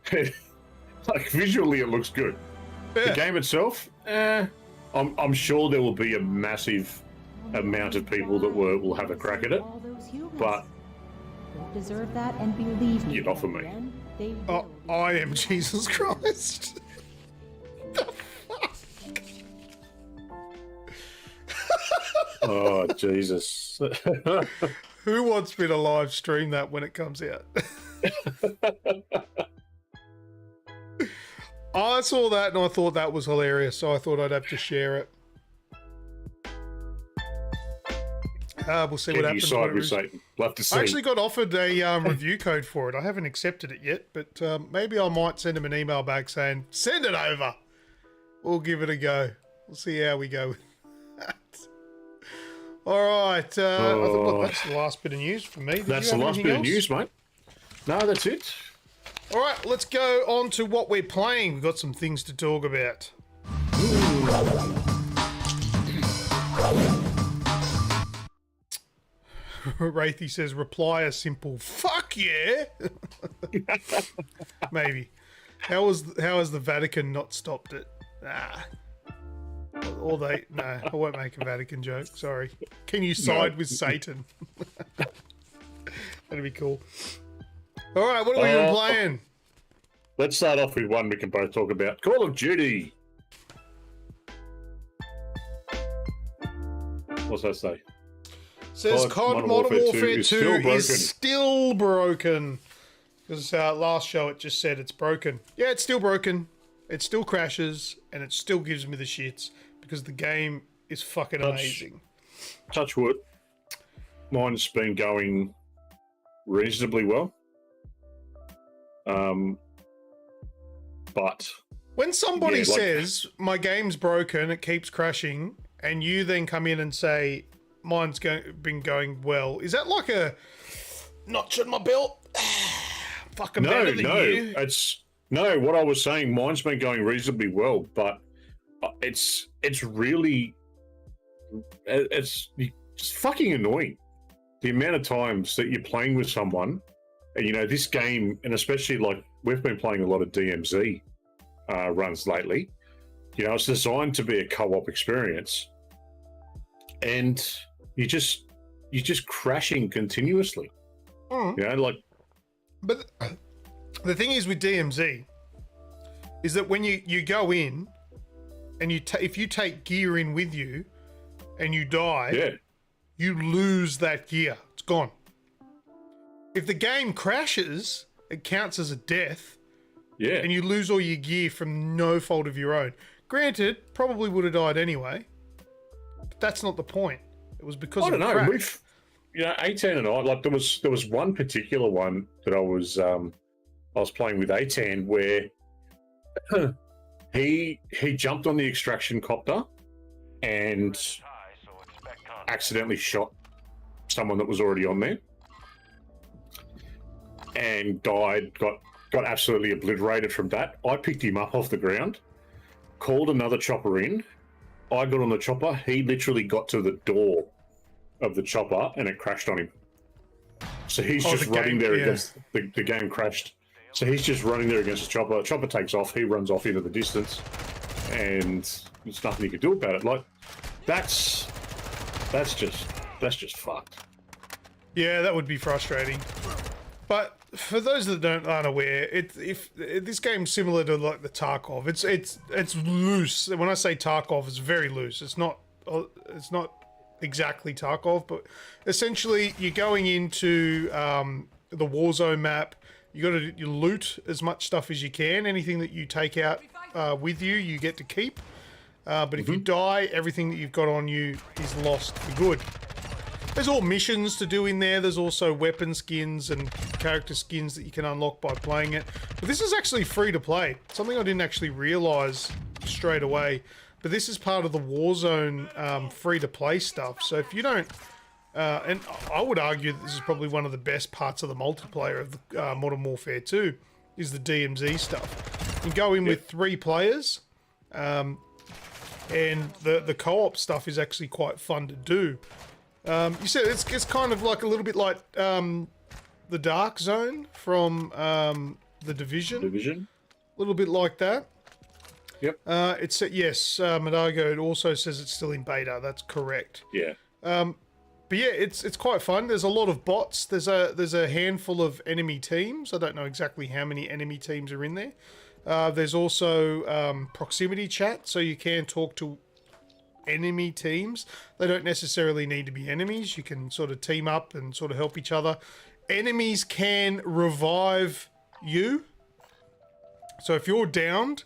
good. Like visually, it looks good. Yeah. The game itself, I'm sure there will be a massive amount of people that will have a crack at it. All those humans But don't deserve that, and believe me, Get off of me. then they Oh, will I am Jesus Christ. oh Jesus! Who wants me to live stream that when it comes out? I saw that and I thought that was hilarious, so I thought I'd have to share it. We'll see what Can you happens. side when it with is- Satan? Love to see. I actually got offered a review code for it. I haven't accepted it yet, but maybe I might send him an email back saying, send it over. We'll give it a go. We'll see how we go with that. All right. I think look, that's the last bit of news for me. Did That's you the have last anything bit of else? news, mate. No, that's it. All right, let's go on to what we're playing. We've got some things to talk about. Wraithy says, reply a simple fuck yeah. Maybe. How has the Vatican not stopped it? Ah. Or they no, I won't make a Vatican joke, sorry. Can you side with Satan? That'd be cool. Alright, what have we been playing? Let's start off with one we can both talk about. Call of Duty. What's that say? Says COD Modern Warfare 2 is still broken. Because last show it just said it's broken. Yeah, it's still broken. It still crashes, and it still gives me the shits because the game is fucking amazing. Touch wood. Mine's been going reasonably well. But when somebody says my game's broken, it keeps crashing, and you then come in and say mine's been going well, is that like a notch on my belt? Fucking better than you. No, what I was saying, mine's been going reasonably well, but it's really it's fucking annoying the amount of times that you're playing with someone, and you know this game, and especially like we've been playing a lot of DMZ runs lately. You know, it's designed to be a co-op experience, and you're just crashing continuously. You know, like. But the thing is with DMZ is that when you go in and if you take gear in with you and you die, you lose that gear. It's gone. If the game crashes, it counts as a death. Yeah. And you lose all your gear from no fault of your own. Granted, probably would have died anyway. But that's not the point. It was because of the crash. You know, 18 and I, like there was one particular one that I was playing with 18 where he jumped on the extraction copter and accidentally shot someone that was already on there and died, got absolutely obliterated from that. I picked him up off the ground, called another chopper in. I got on the chopper. He literally got to the door of the chopper and it crashed on him. So he's just running there against the game crashed. So he's just running there against the chopper. Chopper takes off. He runs off into the distance, and there's nothing he could do about it. Like that's just fucked. Yeah, that would be frustrating. But for those that aren't aware, if this game's similar to like the Tarkov, it's loose. When I say Tarkov, it's very loose. It's not exactly Tarkov, but essentially you're going into the Warzone map. You loot as much stuff as you can. Anything that you take out with you, you get to keep. But if you die, everything that you've got on you is lost for good. There's all missions to do in there. There's also weapon skins and character skins that you can unlock by playing it. But this is actually free to play. Something I didn't actually realise straight away. But this is part of the Warzone free to play stuff. So if you don't, and I would argue that this is probably one of the best parts of the multiplayer of the, Modern Warfare 2, is the DMZ stuff. You go in with 3 players, and the co-op stuff is actually quite fun to do. You said it's kind of like a little bit like the Dark Zone from the Division. A little bit like that. Yep. It's yes, Madago. It also says it's still in beta. That's correct. Yeah. But yeah, it's quite fun. There's a lot of bots. There's a handful of enemy teams. I don't know exactly how many enemy teams are in there. There's also proximity chat, so you can talk to enemy teams. They don't necessarily need to be enemies. You can sort of team up and sort of help each other. Enemies can revive you. So if you're downed,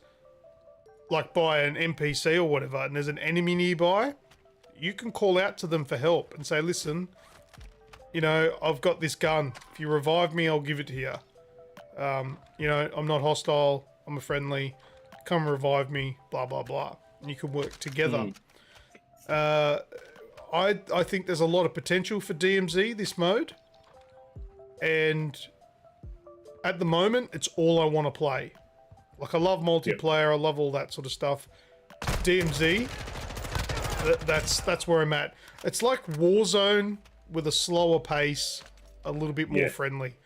like by an NPC or whatever, and there's an enemy nearby, you can call out to them for help and say, listen, you know, I've got this gun. If you revive me, I'll give it to you. You know, I'm not hostile. I'm a friendly. Come revive me, blah, blah, blah. And you can work together. I think there's a lot of potential for DMZ, this mode. And at the moment, it's all I want to play. Like, I love multiplayer. I love all that sort of stuff. DMZ, that's where I'm at. It's like Warzone with a slower pace, a little bit more friendly.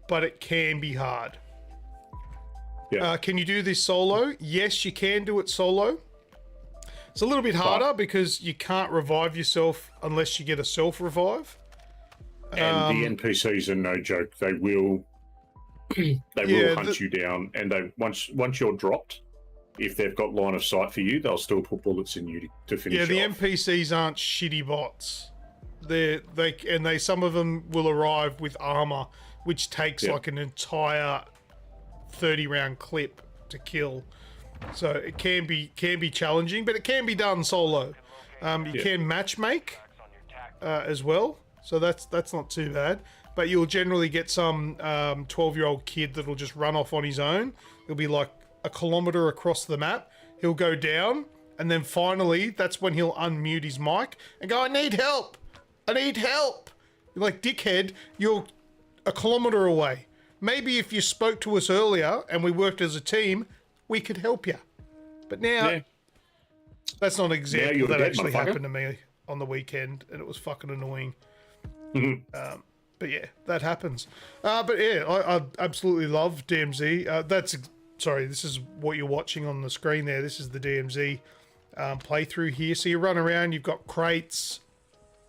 But it can be hard. Can you do this solo? Yes, you can do it solo. It's a little bit harder because you can't revive yourself unless you get a self-revive. And the NPCs are no joke. They will hunt you down, and they once you're dropped, if they've got line of sight for you, they'll still put bullets in you to finish Yeah, the off. NPCs aren't shitty bots. They some of them will arrive with armor, which takes like an entire 30-round clip to kill. So it can be challenging, but it can be done solo. You can matchmake as well, so that's not too bad. But you'll generally get some 12-year-old kid that'll just run off on his own. He'll be like a kilometer across the map. He'll go down, and then finally, that's when he'll unmute his mic and go, "I need help! I need help!" You're like, dickhead, you're a kilometer away. Maybe if you spoke to us earlier and we worked as a team, we could help you. But now, that's not an example that actually happened to me on the weekend, and it was fucking annoying. But yeah, that happens. But yeah, I absolutely love DMZ. Sorry, this is what you're watching on the screen there. This is the DMZ playthrough here. So you run around, you've got crates.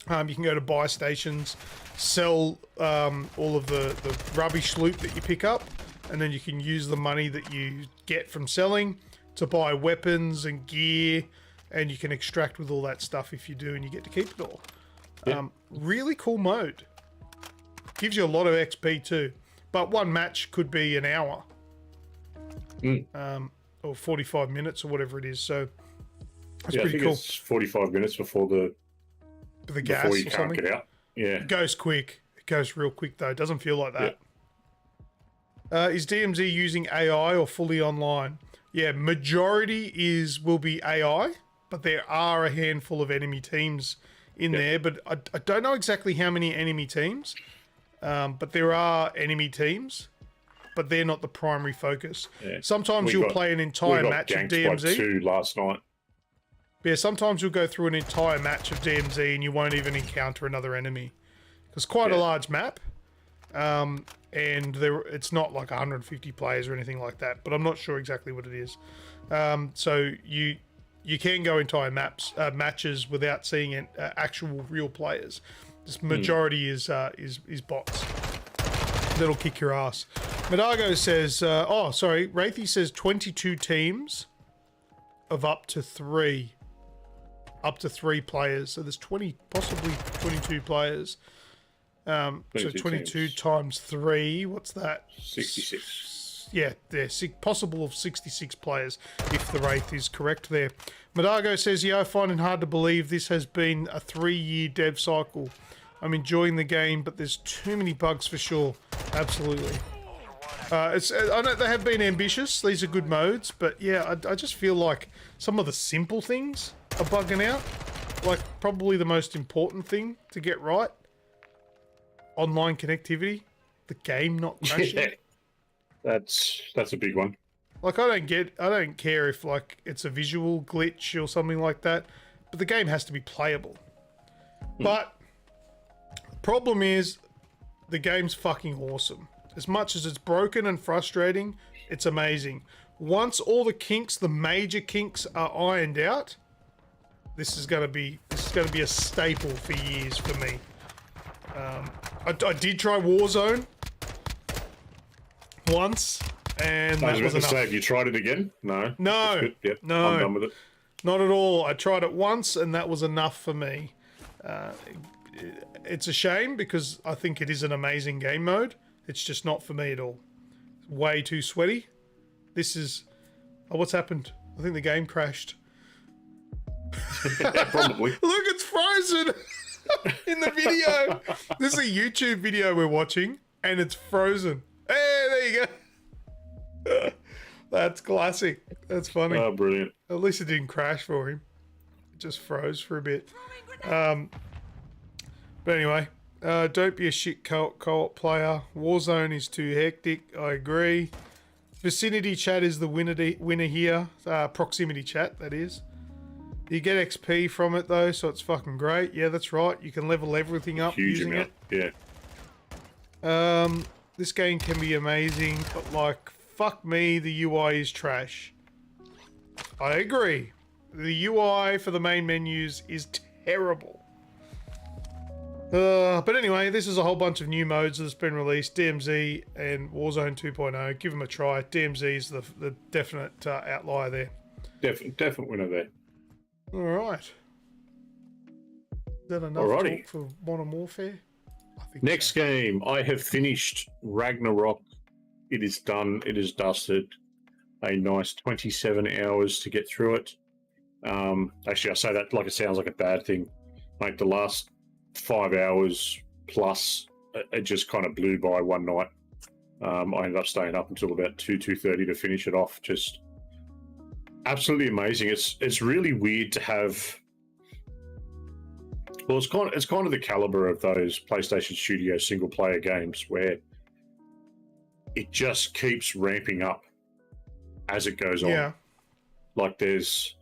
You can go to buy stations, sell all of the rubbish loot that you pick up, and then you can use the money that you get from selling to buy weapons and gear, and you can extract with all that stuff if you do, and you get to keep it all. Really cool mode. Gives you a lot of XP too, but one match could be an hour. Or 45 minutes or whatever it is, so that's pretty cool. It's 45 minutes before the gas before you or can't something. get out. Yeah, It goes quick. It goes real quick though. It doesn't feel like that. Is DMZ using AI or fully online? Yeah, majority will be AI, but there are a handful of enemy teams in there. But I don't know exactly how many enemy teams. But there are enemy teams, but they're not the primary focus. Yeah. Sometimes you'll play an entire match of DMZ. By 2 last night. Yeah, sometimes you'll go through an entire match of DMZ and you won't even encounter another enemy. It's quite a large map, and it's not like 150 players or anything like that, but I'm not sure exactly what it is. So you can go entire matches without seeing actual real players. This majority is bots. That'll kick your ass. Madago says, Wraithy says 22 teams of up to 3 players. So there's possibly 22 players. So 22 teams. times 3, what's that? 66. Yeah, possible of 66 players, if the Wraith is correct there. Madago says, I find it hard to believe this has been a 3-year dev cycle. I'm enjoying the game, but there's too many bugs for sure. Absolutely. I know they have been ambitious. These are good modes, but yeah, I just feel like some of the simple things are bugging out. Like probably the most important thing to get right. Online connectivity. The game not crashing. Yeah. That's a big one. Like I don't care if like it's a visual glitch or something like that, but the game has to be playable. But problem is the game's fucking awesome. As much as it's broken and frustrating, it's amazing. Once all the major kinks are ironed out, this is gonna be a staple for years for me. I did try Warzone once, and that was enough. Have you tried it again? No. No. Yep, no. I'm done with it. Not at all. I tried it once, and that was enough for me. It's a shame because I think it is an amazing game mode. It's just not for me at all. It's way too sweaty. This is... Oh, what's happened? I think the game crashed. Probably. Look, it's frozen in the video. This is a YouTube video we're watching, and it's frozen. Hey, there you go. That's classic. That's funny. Oh, brilliant. At least it didn't crash for him. It just froze for a bit. But anyway, don't be a shit co-op player. Warzone is too hectic. I agree. Vicinity chat is the winner here. Proximity chat, that is. You get XP from it though, so it's fucking great. Yeah, that's right. You can level everything up using it. Yeah. This game can be amazing, but like, fuck me, the UI is trash. I agree. The UI for the main menus is terrible. But anyway, this is a whole bunch of new modes that's been released. DMZ and Warzone 2.0. Give them a try. DMZ is the definite outlier there. Definite winner there. All right. Is that enough Alrighty. talk for Modern Warfare? I think Next so. game, I have finished Ragnarok. It is done. It is dusted. A nice 27 hours to get through it. Actually, I say that like it sounds like a bad thing. Like the last 5 hours plus, it just kind of blew by one night. I ended up staying up until about 2:30 to finish it off. Just absolutely amazing. It's really weird to have. Well, it's kind of the caliber of those PlayStation Studio single player games where it just keeps ramping up as it goes on. Yeah. Like there's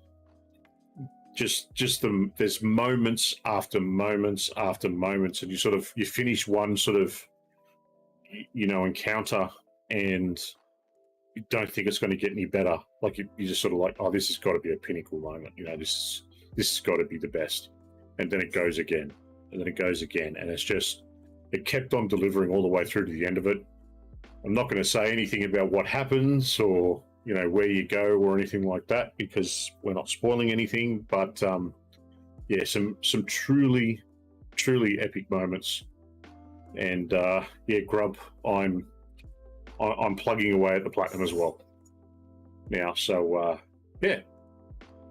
there's moments after moments after moments, and you finish one sort of encounter and you don't think it's going to get any better. Like you just sort of like, oh, this has got to be a pinnacle moment. This has got to be the best. And then it goes again, and then it goes again, and it kept on delivering all the way through to the end of it. I'm not going to say anything about what happens or where you go or anything like that because we're not spoiling anything. But yeah, some truly epic moments. And yeah, Grub, I'm plugging away at the platinum as well now. So yeah,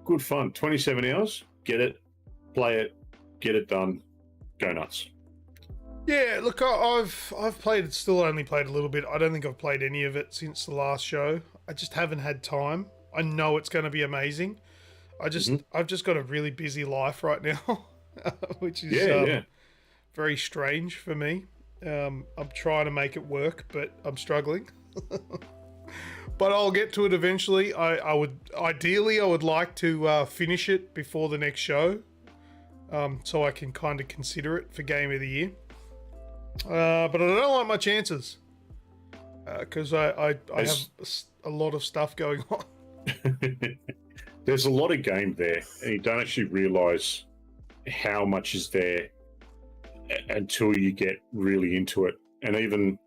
good fun. 27 hours, get it, play it, get it done, go nuts. Yeah, look, I've played. Still only played a little bit. I don't think I've played any of it since the last show. I just haven't had time. I know it's going to be amazing. I've just got a really busy life right now, which is very strange for me. I'm trying to make it work, but I'm struggling. But I'll get to it eventually. I would like to finish it before the next show, so I can kind of consider it for Game of the Year. But I don't like my chances because I have a lot of stuff going on. There's a lot of game there, and you don't actually realise how much is there until you get really into it. And even,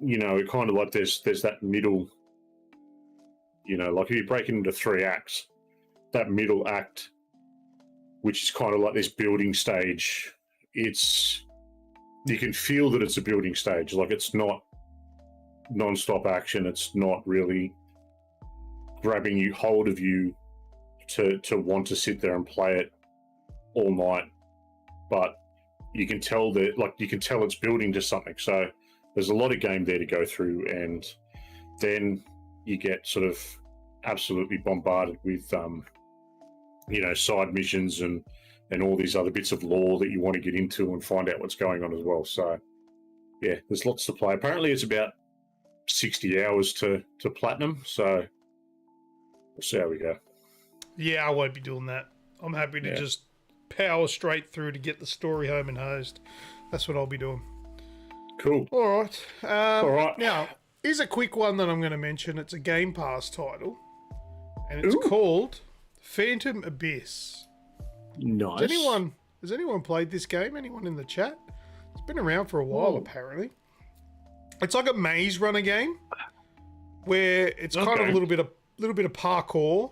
kind of like there's that middle, like if you break it into 3 acts, that middle act, which is kind of like this building stage, you can feel that it's a building stage. Like it's not non-stop action. It's not really grabbing hold of you to want to sit there and play it all night. But you can tell it's building to something. So there's a lot of game there to go through, and then you get sort of absolutely bombarded with side missions and all these other bits of lore that you want to get into and find out what's going on as well. So yeah, there's lots to play. Apparently it's about 60 hours to platinum, so we'll see how we go. Yeah, I won't be doing that. I'm happy to just power straight through to get the story home and hosed. That's what I'll be doing. Cool. All right. All right. Now, here's a quick one that I'm going to mention. It's a Game Pass title, and it's called Phantom Abyss. Nice. Has anyone played this game? Anyone in the chat? It's been around for a while, apparently. It's like a maze runner game where it's kind of a little bit of parkour,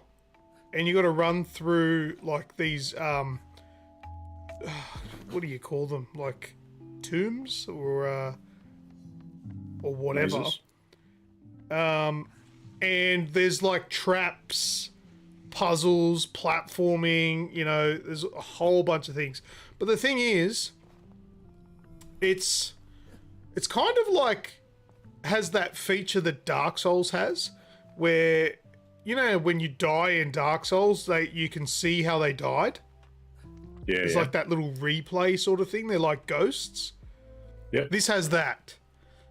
and you got to run through like these what do you call them? Like tombs or whatever. Mazes. And there's like traps, puzzles, platforming, there's a whole bunch of things. But the thing is, it's kind of like has that feature that Dark Souls has, where when you die in Dark Souls, you can see how they died. Yeah, it's like that little replay sort of thing. They're like ghosts. Yeah. This has that,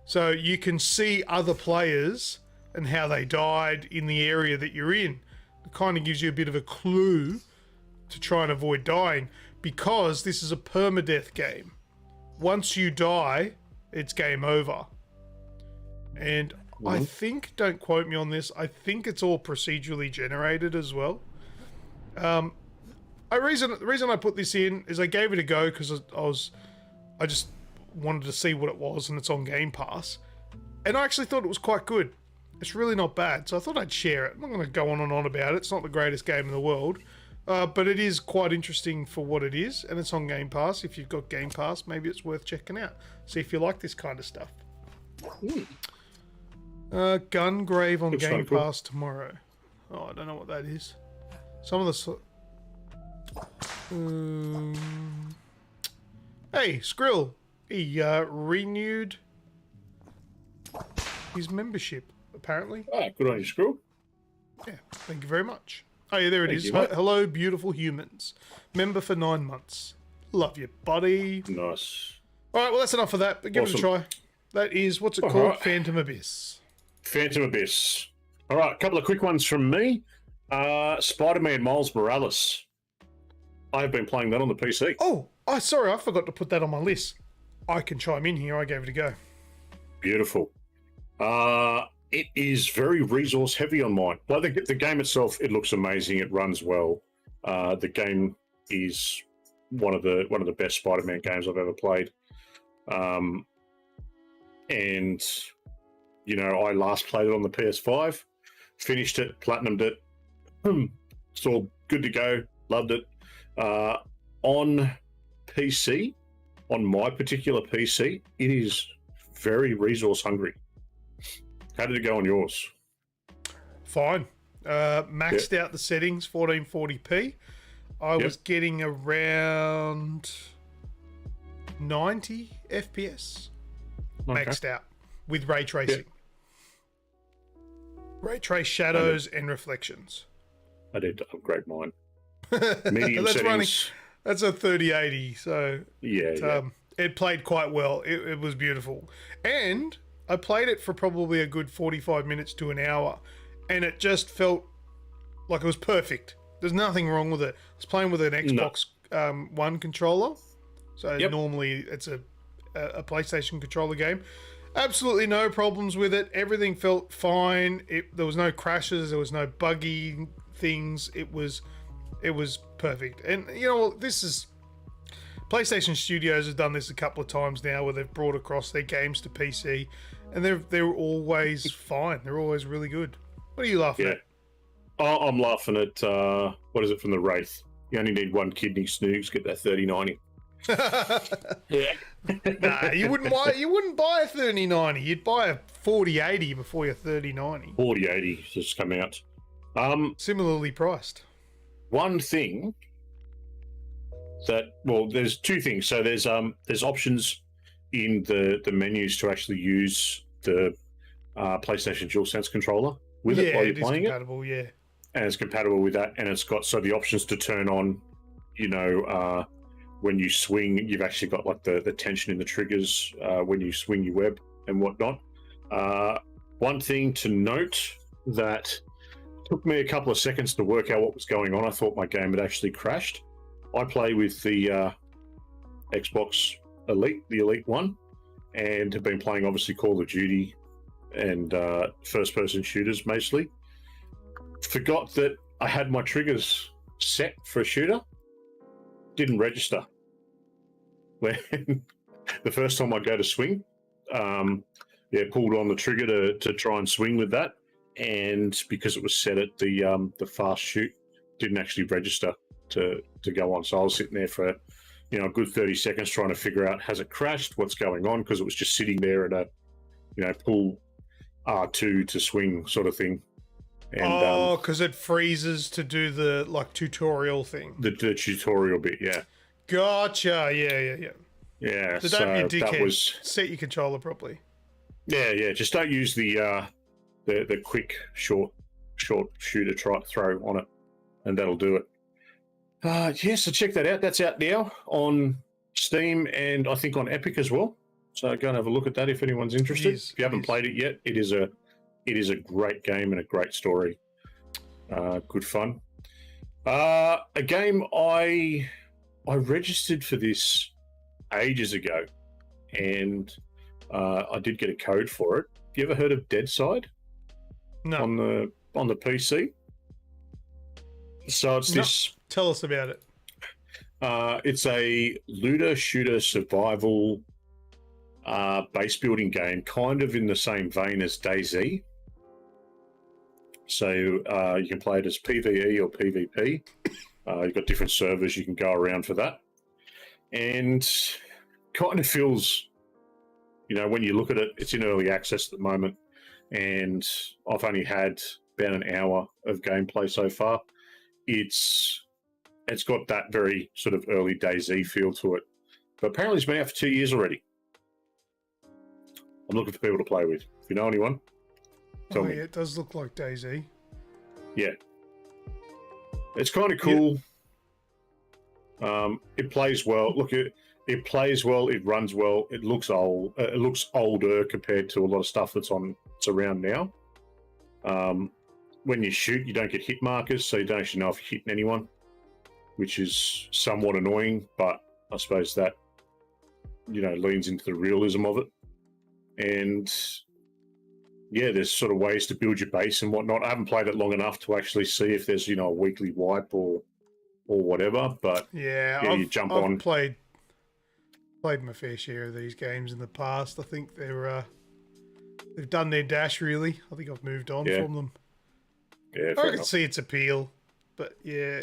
so you can see other players and how they died in the area that you're in. It kind of gives you a bit of a clue to try and avoid dying, because this is a permadeath game. Once you die, it's game over. And I think, don't quote me on this, I think it's all procedurally generated as well. The reason I put this in is I gave it a go because I just wanted to see what it was, and it's on Game Pass. And I actually thought it was quite good. It's really not bad, so I thought I'd share it. I'm not going to go on and on about it. It's not the greatest game in the world, but it is quite interesting for what it is, and it's on Game Pass. If you've got Game Pass, maybe it's worth checking out. See if you like this kind of stuff. Gungrave on Game Pass tomorrow. Oh, I don't know what that is. Some of the... Hey, Skrill. He renewed his membership, apparently. Ah, good on you, Skrill. Yeah, thank you very much. Oh, yeah, there it is. you, mate. Hello, beautiful humans. Member for 9 months. Love you, buddy. Nice. All right, well, that's enough of that, but give it a try. That is, what's it called? Right. Phantom Abyss. Phantom Abyss. All right, a couple of quick ones from me. Spider-Man Miles Morales. I have been playing that on the PC. Oh, sorry, I forgot to put that on my list. I can chime in here. I gave it a go. Beautiful. It is very resource heavy on mine. Like the game itself, it looks amazing. It runs well. The game is one of the best Spider-Man games I've ever played. And you know, I last played it on the PS5, finished it, platinumed it. It's all good to go. Loved it. On PC, on my particular PC, it is very resource hungry. How did it go on yours? Fine. Maxed out the settings, 1440p. I was getting around 90 FPS. Maxed out with ray tracing. Ray trace shadows and reflections. I did to upgrade mine. Medium that's settings. That's a 3080, so Yeah, it played quite well. It was beautiful. And I played it for probably a good 45 minutes to an hour, and it just felt like it was perfect. There's nothing wrong with it. I was playing with an Xbox One controller, so normally it's a PlayStation controller game. Absolutely no problems with it. Everything felt fine. There was no crashes. There was no buggy things. It was perfect. And you know, this is PlayStation Studios has done this a couple of times now, where they've brought across their games to PC, and they're always fine. They're always really good. What are you laughing at? Oh, I'm laughing at what is it from the Wraith? You only need one kidney snooze, get that 3090. Yeah. Nah, you wouldn't buy a 3090. You'd buy a 4080 before your 3090. 4080 just come out. Similarly priced. One thing there's two things. So there's options in the menus to actually use the PlayStation DualSense controller with it while you're playing compatible, yeah. And it's compatible with that, and it's got the options to turn on, you know, when you swing, you've actually got like the tension in the triggers when you swing your web and whatnot. One thing to note that took me a couple of seconds to work out what was going on. I thought my game had actually crashed. I play with the Xbox Elite, the Elite one, and have been playing obviously Call of Duty and first-person shooters mostly. Forgot that I had my triggers set for a shooter. Didn't register. When the first time I go to swing, pulled on the trigger to try and swing with that, and because it was set at the fast shoot, didn't actually register to go on. So I was sitting there for a good 30 seconds trying to figure out, has it crashed? What's going on? Because it was just sitting there at a pull R2 to swing sort of thing. And, because it freezes to do the tutorial thing. The tutorial bit, yeah. Gotcha. Yeah. Yeah. So don't be a dickhead. Set your controller properly. Yeah. Just don't use the quick short shooter throw on it, and that'll do it. So check that out. That's out now on Steam and I think on Epic as well. So go and have a look at that if anyone's interested. If you haven't played it yet, it is a great game and a great story. Good fun. A game I registered for this ages ago, and I did get a code for it. Have you ever heard of Deadside? No. On the PC. So it's this. Tell us about it. It's a looter shooter survival base building game, kind of in the same vein as DayZ. So you can play it as PvE or PvP. You've got different servers you can go around for that. And kind of feels, when you look at it, it's in early access at the moment. And I've only had about an hour of gameplay so far. It's got that very sort of early DayZ feel to it. But apparently it's been out for 2 years already. I'm looking for people to play with. If you know anyone, tell me. Yeah, it does look like DayZ. Yeah. It's kind of cool. Yeah. It plays well. Look, it plays well. It runs well. It looks old. It looks older compared to a lot of stuff that's around now. When you shoot, you don't get hit markers, so you don't actually know if you're hitting anyone, which is somewhat annoying. But I suppose that leans into the realism of it. And yeah, there's sort of ways to build your base and whatnot. I haven't played it long enough to actually see if there's a weekly wipe or whatever. But yeah, you jump on. Played my fair share of these games in the past. I think they've done their dash really. I think I've moved on from them. Yeah, I can see its appeal, but yeah.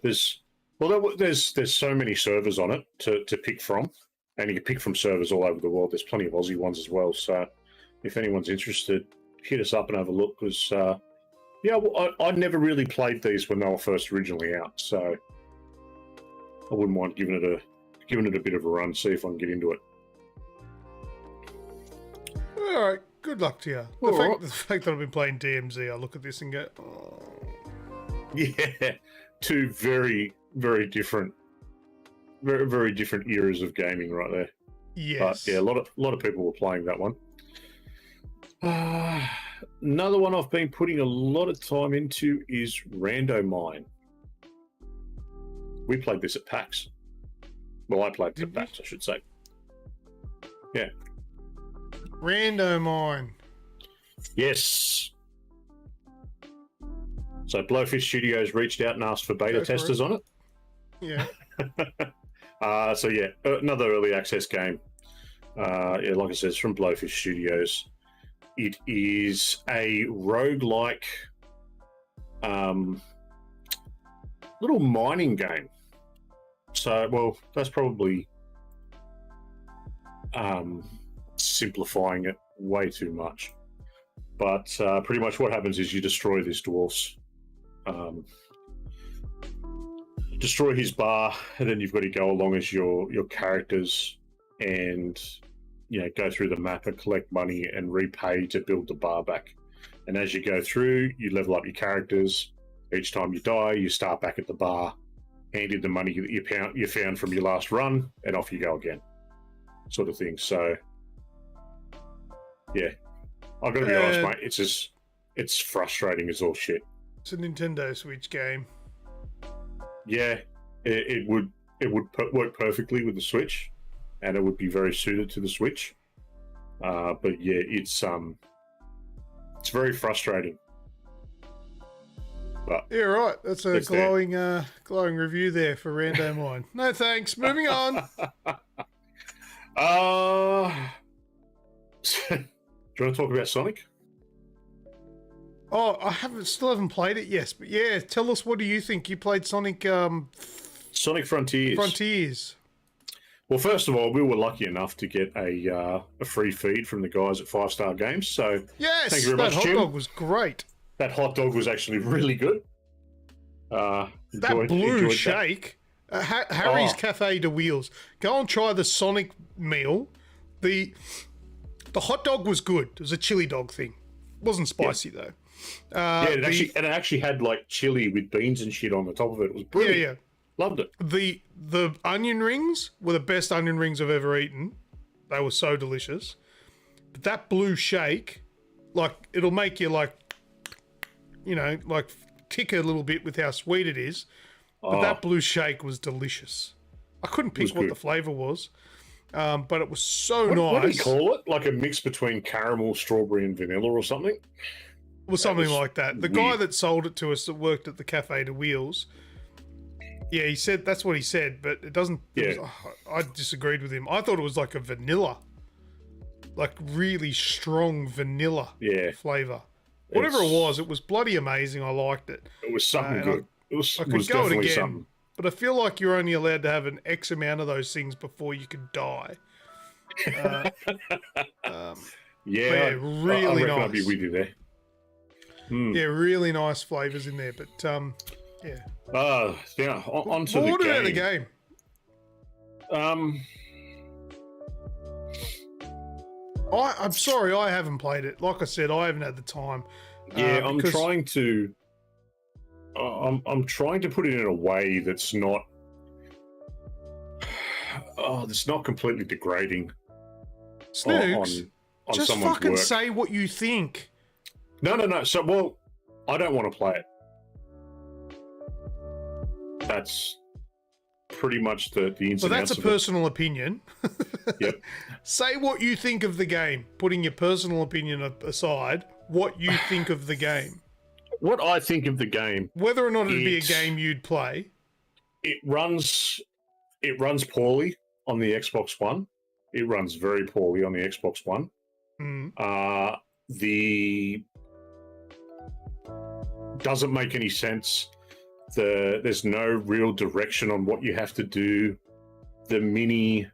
There's so many servers on it to pick from, and you can pick from servers all over the world. There's plenty of Aussie ones as well. So if anyone's interested, hit us up and have a look. Because I never really played these when they were first originally out, so I wouldn't mind giving it a bit of a run, see if I can get into it. All right, good luck to you. The fact that I've been playing DMZ, I look at this and go, oh. Yeah, two very, very different, very, very different eras of gaming right there. Yes. But yeah, a lot of people were playing that one. Another one I've been putting a lot of time into is Rando Mine. We played this at PAX. Well, I played it at PAX, I should say. Yeah. Rando Mine. Yes. So Blowfish Studios reached out and asked for beta testers on it. Yeah. So yeah, another early access game. Like I said, it's from Blowfish Studios. It is a roguelike little mining game. So, well, that's probably simplifying it way too much. But pretty much what happens is you destroy these dwarfs. Destroy his bar, and then you've got to go along as your characters and go through the map and collect money and repay to build the bar back. And as you go through, you level up your characters. Each time you die, you start back at the bar, hand in the money that you found from your last run, and off you go again, sort of thing. So, yeah, I've got to be honest, mate. It's frustrating as all shit. It's a Nintendo Switch game. Yeah, it would work perfectly with the Switch, and it would be very suited to the Switch. But yeah, it's very frustrating. But yeah, right. That's a glowing review there for Rando Mine. No thanks. Moving on. Do you want to talk about Sonic? Oh, still haven't played it, yes. But yeah, tell us, what do you think? You played Sonic... Sonic Frontiers. Well, first of all, we were lucky enough to get a free feed from the guys at 5 Star Games. So yes, thank you very much, that Jim. hot dog was great. That hot dog was actually really good. That blue shake, Harry's Cafe de Wheels. Go and try the Sonic meal. The hot dog was good. It was a chili dog thing. It wasn't spicy though. It actually had like chili with beans and shit on the top of it. It was brilliant. Yeah. Loved it. The onion rings were the best onion rings I've ever eaten. They were so delicious. But that blue shake, like, it'll make you like tick a little bit with how sweet it is. But that blue shake was delicious. I couldn't pick what the flavour was, but it was so nice. What do you call it? Like a mix between caramel, strawberry, and vanilla or something? Well, something like that. The guy that sold it to us that worked at the Cafe de Wheels, Yeah, he said that's what he said, but it doesn't. I disagreed with him. I thought it was like a vanilla, like really strong vanilla flavor. Whatever it was bloody amazing. I liked it. It was something good. I could go it again, but I feel like you're only allowed to have an X amount of those things before you can die. Really nice. I'll be with you there. Yeah, really nice flavors in there, but yeah. On to the game. I'm sorry, I haven't played it. Like I said, I haven't had the time. I'm trying to. I'm trying to put it in a way that's not. That's not completely degrading. Snooks, on just someone's fucking work. say what you think. No. So, I don't want to play it. That's pretty much the ins Well, and that's outs a of it. personal opinion. Yep. Say what you think of the game. Putting your personal opinion aside, what you think of the game. What I think of the game, whether or not it'd be a game you'd play. It runs poorly on the Xbox One. It runs very poorly on the Xbox One. The doesn't make any sense. There's no real direction on what you have to do. The mini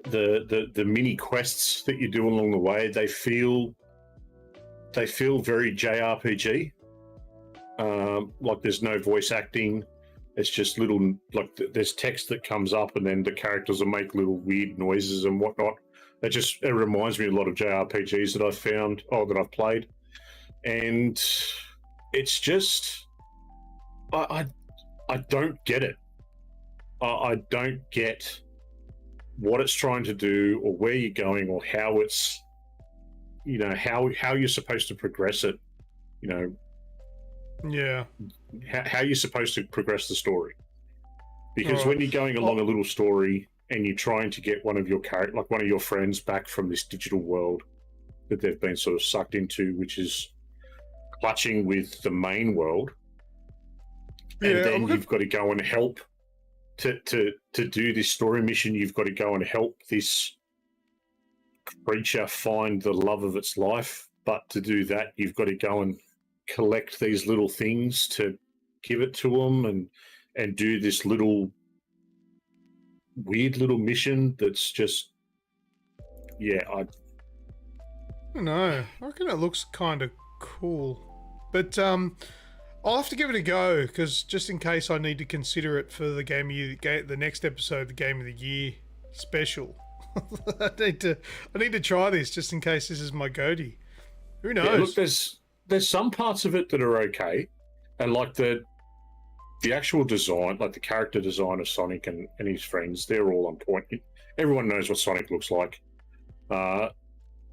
the mini quests that you do along the way, they feel very JRPG. Like there's no voice acting. It's just little, like there's text that comes up and then the characters will make little weird noises and whatnot. It reminds me a lot of JRPGs that I've found, that I've played. And it's just, I don't get it. I don't get what it's trying to do or where you're going or how it's, how you're supposed to progress it, Yeah. How you're supposed to progress the story. Because when you're going along a little story and you're trying to get one of your friends back from this digital world that they've been sort of sucked into, which is clutching with the main world, and then you've got to go and help to do this story mission. You've got to go and help this creature find the love of its life. But to do that, you've got to go and collect these little things to give it to them and do this weird little mission that's just, I don't know. I reckon it looks kind of cool. But I'll have to give it a go, because just in case I need to consider it for the the next episode, the Game of the Year special. I need to try this just in case this is my goatee. Who knows? Yeah, look, there's some parts of it that are okay, and like the actual design, like the character design of Sonic and his friends, they're all on point. Everyone knows what Sonic looks like. The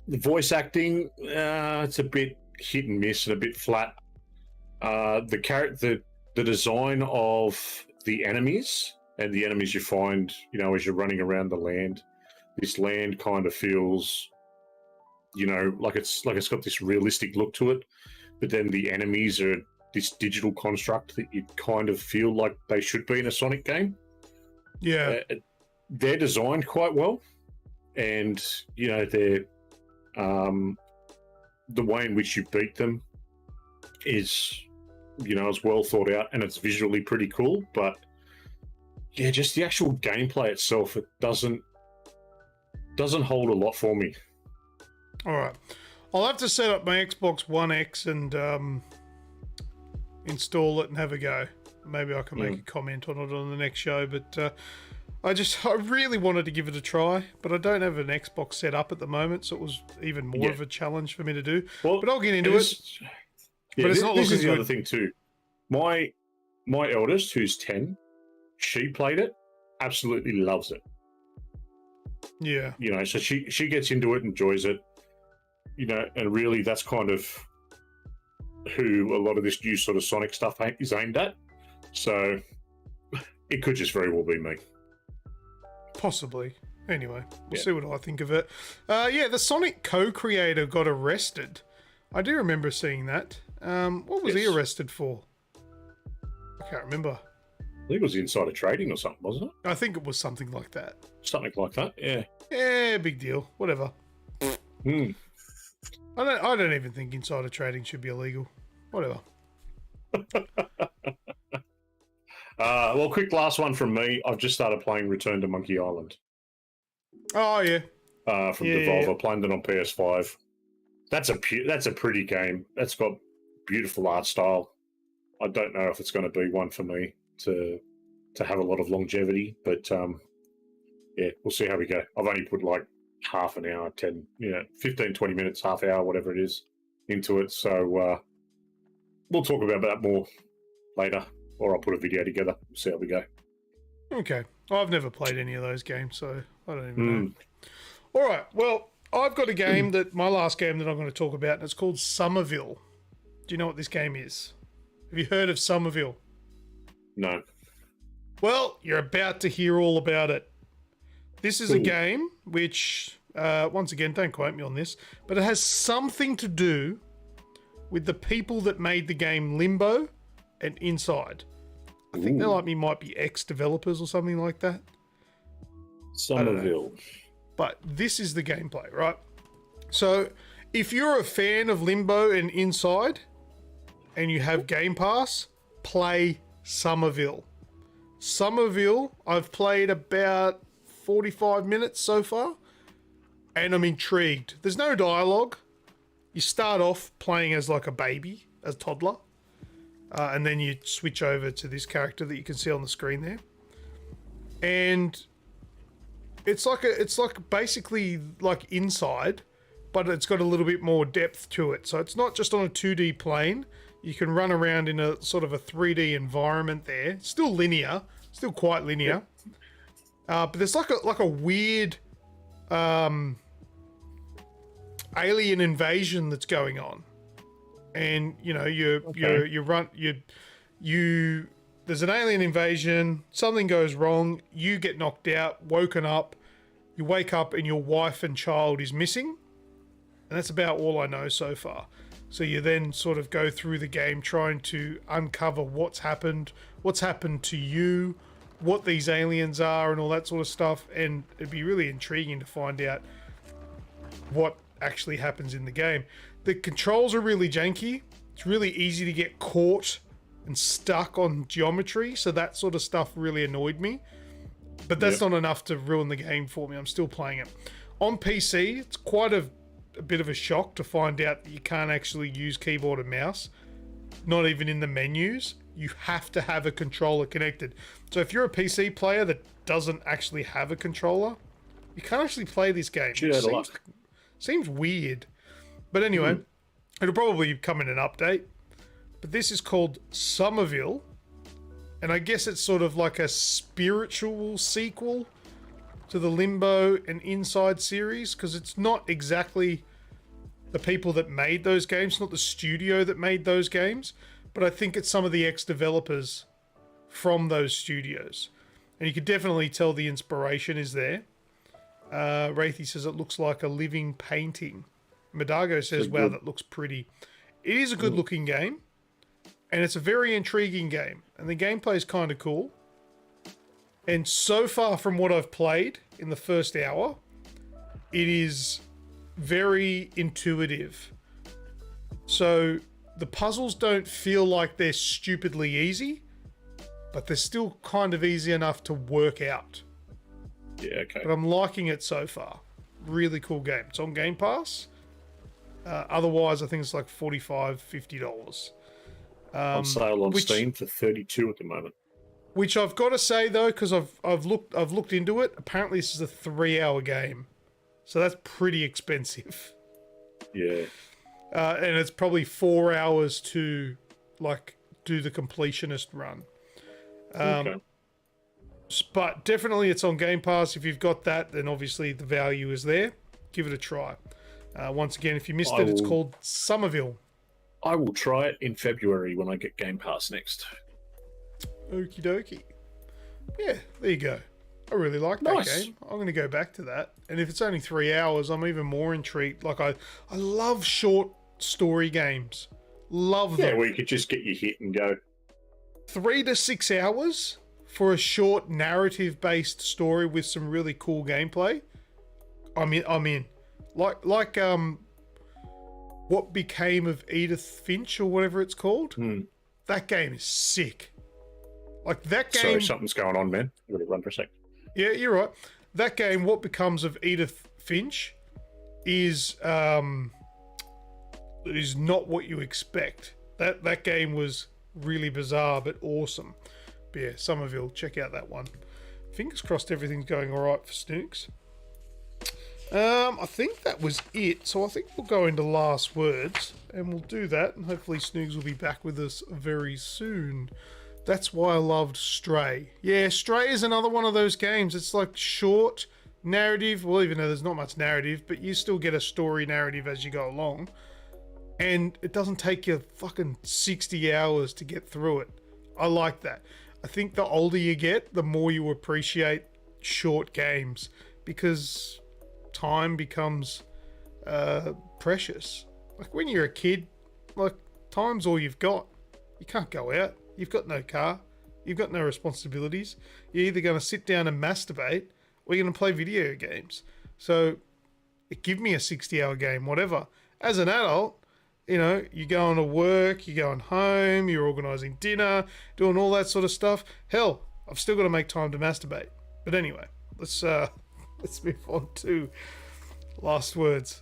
voice acting, it's a bit hit and miss and a bit flat. The design of the enemies and the enemies you find, as you're running around the land, this land kind of feels, like it's got this realistic look to it, but then the enemies are this digital construct that you kind of feel like they should be in a Sonic game. Yeah, they're designed quite well, and they're the way in which you beat them is, is well thought out and it's visually pretty cool. But yeah, just the actual gameplay itself, it doesn't hold a lot for me. All right, I'll have to set up my Xbox One X and install it and have a go. Maybe I can make a comment on it on the next show. But I really wanted to give it a try, but I don't have an Xbox set up at the moment, so it was even more of a challenge for me to do. Well, but I'll get into it. Yeah, but it's not this looking is the good. other thing too. My eldest, who's 10, she played it, absolutely loves it. Yeah. So she gets into it, enjoys it, and really that's kind of who a lot of this new sort of Sonic stuff is aimed at. So it could just very well be me. Possibly. Anyway, we'll see what I think of it. The Sonic co-creator got arrested. I do remember seeing that. What was he arrested for? I can't remember. I think it was insider trading or something, wasn't it? I think it was something like that. Something like that, yeah. Yeah, big deal. Whatever. Hmm. I don't even think insider trading should be illegal. Whatever. Well, quick last one from me. I've just started playing Return to Monkey Island Oh yeah. from Yeah, Devolver. yeah. Playing it on PS5. That's a pretty game. That's got beautiful art style. I don't know if it's going to be one for me to have a lot of longevity, but yeah, we'll see how we go. I've only put like half an hour, 15, 20 minutes, half hour, whatever it is, into it. So we'll talk about that more later, or I'll put a video together. We'll see how we go. Okay. I've never played any of those games, so I don't even know. All right. Well, I've got a game my last game that I'm going to talk about, and it's called Somerville. Do you know what this game is? Have you heard of Somerville? No. Well, you're about to hear all about it. This is a game which, once again, don't quote me on this, but it has something to do with the people that made the game Limbo and Inside. I think they might be ex-developers or something like that. Somerville. But this is the gameplay, right? So, if you're a fan of Limbo and Inside, and you have Game Pass, play Somerville. Somerville, I've played about 45 minutes so far, and I'm intrigued. There's no dialogue. You start off playing as like a baby, as a toddler, and then you switch over to this character that you can see on the screen there. And it's like basically like Inside, but it's got a little bit more depth to it. So it's not just on a 2D plane. You can run around in a sort of a 3D environment there. Still linear, still quite linear. But there's like a weird alien invasion that's going on. And you know, there's an alien invasion, something goes wrong, you get knocked out, woken up, you wake up and your wife and child is missing. And that's about all I know so far. So you then sort of go through the game trying to uncover what's happened to you, what these aliens are and all that sort of stuff. And it'd be really intriguing to find out what actually happens in the game. The controls are really janky. It's really easy to get caught and stuck on geometry. So that sort of stuff really annoyed me. But that's not enough to ruin the game for me. I'm still playing it. On PC, it's quite a bit of a shock to find out that you can't actually use keyboard and mouse, not even in the menus. You have to have a controller connected. So if you're a PC player that doesn't actually have a controller, you can't actually play this game. It seems weird. But anyway, it'll probably come in an update. But this is called Somerville, and I guess it's sort of like a spiritual sequel to the Limbo and Inside series, because it's not exactly the people that made those games, not the studio that made those games, but I think it's some of the ex-developers from those studios. And you can definitely tell the inspiration is there. Wraithy says it looks like a living painting. Madago says, wow, that looks pretty. It is a good looking game, and it's a very intriguing game, and the gameplay is kind of cool. And so far from what I've played in the first hour, it is very intuitive. So the puzzles don't feel like they're stupidly easy, but they're still kind of easy enough to work out. Yeah, okay. But I'm liking it so far. Really cool game. It's on Game Pass. Otherwise, I think it's like $45, $50. On sale on Steam for $32 at the moment. Which I've got to say though, because I've looked into it. Apparently, this is a 3-hour game, so that's pretty expensive. Yeah. And it's probably 4 hours to like do the completionist run. Okay. But definitely, it's on Game Pass. If you've got that, then obviously the value is there. Give it a try. Once again, if you missed it, it's called Somerville. I will try it in February when I get Game Pass next. Okie dokie. Yeah, there you go. I really like that game. I'm going to go back to that. And if it's only 3 hours, I'm even more intrigued. Like, I love short story games. Love them. Yeah, where you could just get your hit and go. 3 to 6 hours for a short narrative-based story with some really cool gameplay. I'm in. Like what became of Edith Finch or whatever it's called. That game is sick. Like that game. Sorry, something's going on, man. I'm gonna run for a sec. Yeah, you're right. That game, What Becomes of Edith Finch, is not what you expect. That game was really bizarre but awesome. But yeah, Somerville, check out that one. Fingers crossed everything's going all right for Snooks. I think that was it. So I think we'll go into last words, and we'll do that, and hopefully Snoogs will be back with us very soon. That's why I loved Stray. Yeah, Stray is another one of those games. It's like short narrative. Well, even though there's not much narrative, but you still get a story narrative as you go along. And it doesn't take you fucking 60 hours to get through it. I like that. I think the older you get, the more you appreciate short games, because time becomes precious. Like when you're a kid, like time's all you've got. You can't go out. You've got no car. You've got no responsibilities. You're either going to sit down and masturbate, or you're going to play video games. So give me a 60-hour game, whatever. As an adult, you know, you're going to work, you're going home, you're organising dinner, doing all that sort of stuff. Hell, I've still got to make time to masturbate. But anyway, let's move on to last words.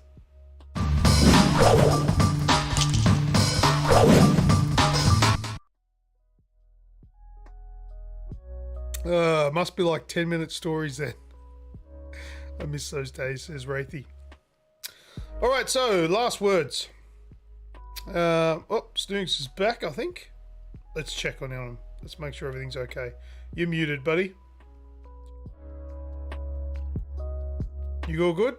Must be like 10-minute stories then. I miss those days, says Wraithy. All right, so last words. Snooks is back, I think. Let's check on him. Let's make sure everything's okay. You're muted, buddy. You all good?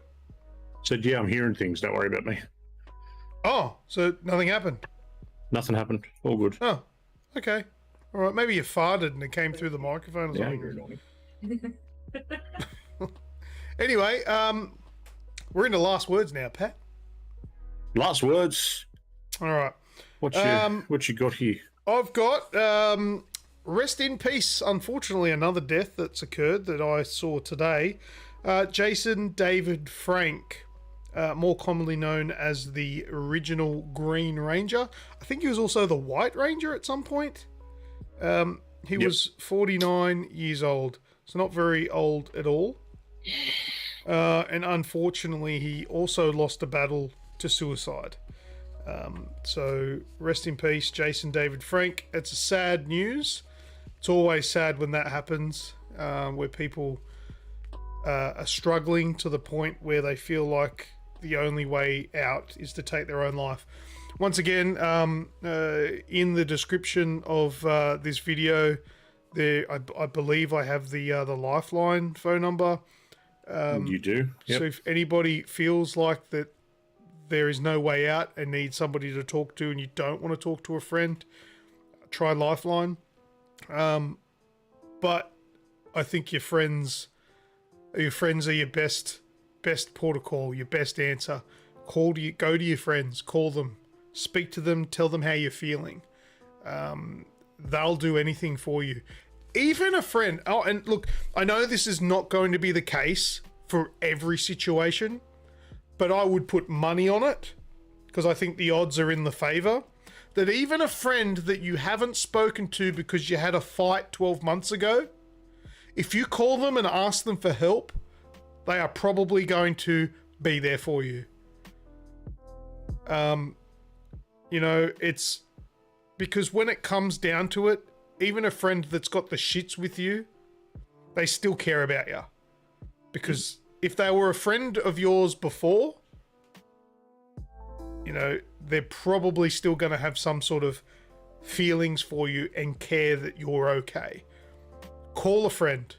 Said, yeah, I'm hearing things. Don't worry about me. Oh, so nothing happened? Nothing happened. All good. Oh, okay. All right, maybe you farted and it came through the microphone or something. You're annoying. Anyway, we're into last words now, Pat. Last words. All right. What you got here? I've got rest in peace. Unfortunately, another death that's occurred that I saw today. Jason David Frank, more commonly known as the original Green Ranger. I think he was also the White Ranger at some point. He was 49 years old, so not very old at all. And unfortunately, he also lost a battle to suicide. So rest in peace, Jason David Frank. It's a sad news. It's always sad when that happens, where people are struggling to the point where they feel like the only way out is to take their own life. Once again, in the description of this video, there I believe I have the Lifeline phone number. You do? Yep. So if anybody feels like that there is no way out and needs somebody to talk to, and you don't want to talk to a friend, try Lifeline. But I think your friends are your best port of call, your best answer. Go to your friends, call them, speak to them, tell them how you're feeling. They'll do anything for you. Even a friend. Oh, and look, I know this is not going to be the case for every situation, but I would put money on it, because I think the odds are in the favor, that even a friend that you haven't spoken to because you had a fight 12 months ago, if you call them and ask them for help, they are probably going to be there for you. You know, it's because when it comes down to it, even a friend that's got the shits with you, they still care about you. Because if they were a friend of yours before, you know, they're probably still going to have some sort of feelings for you and care that you're okay. Call a friend.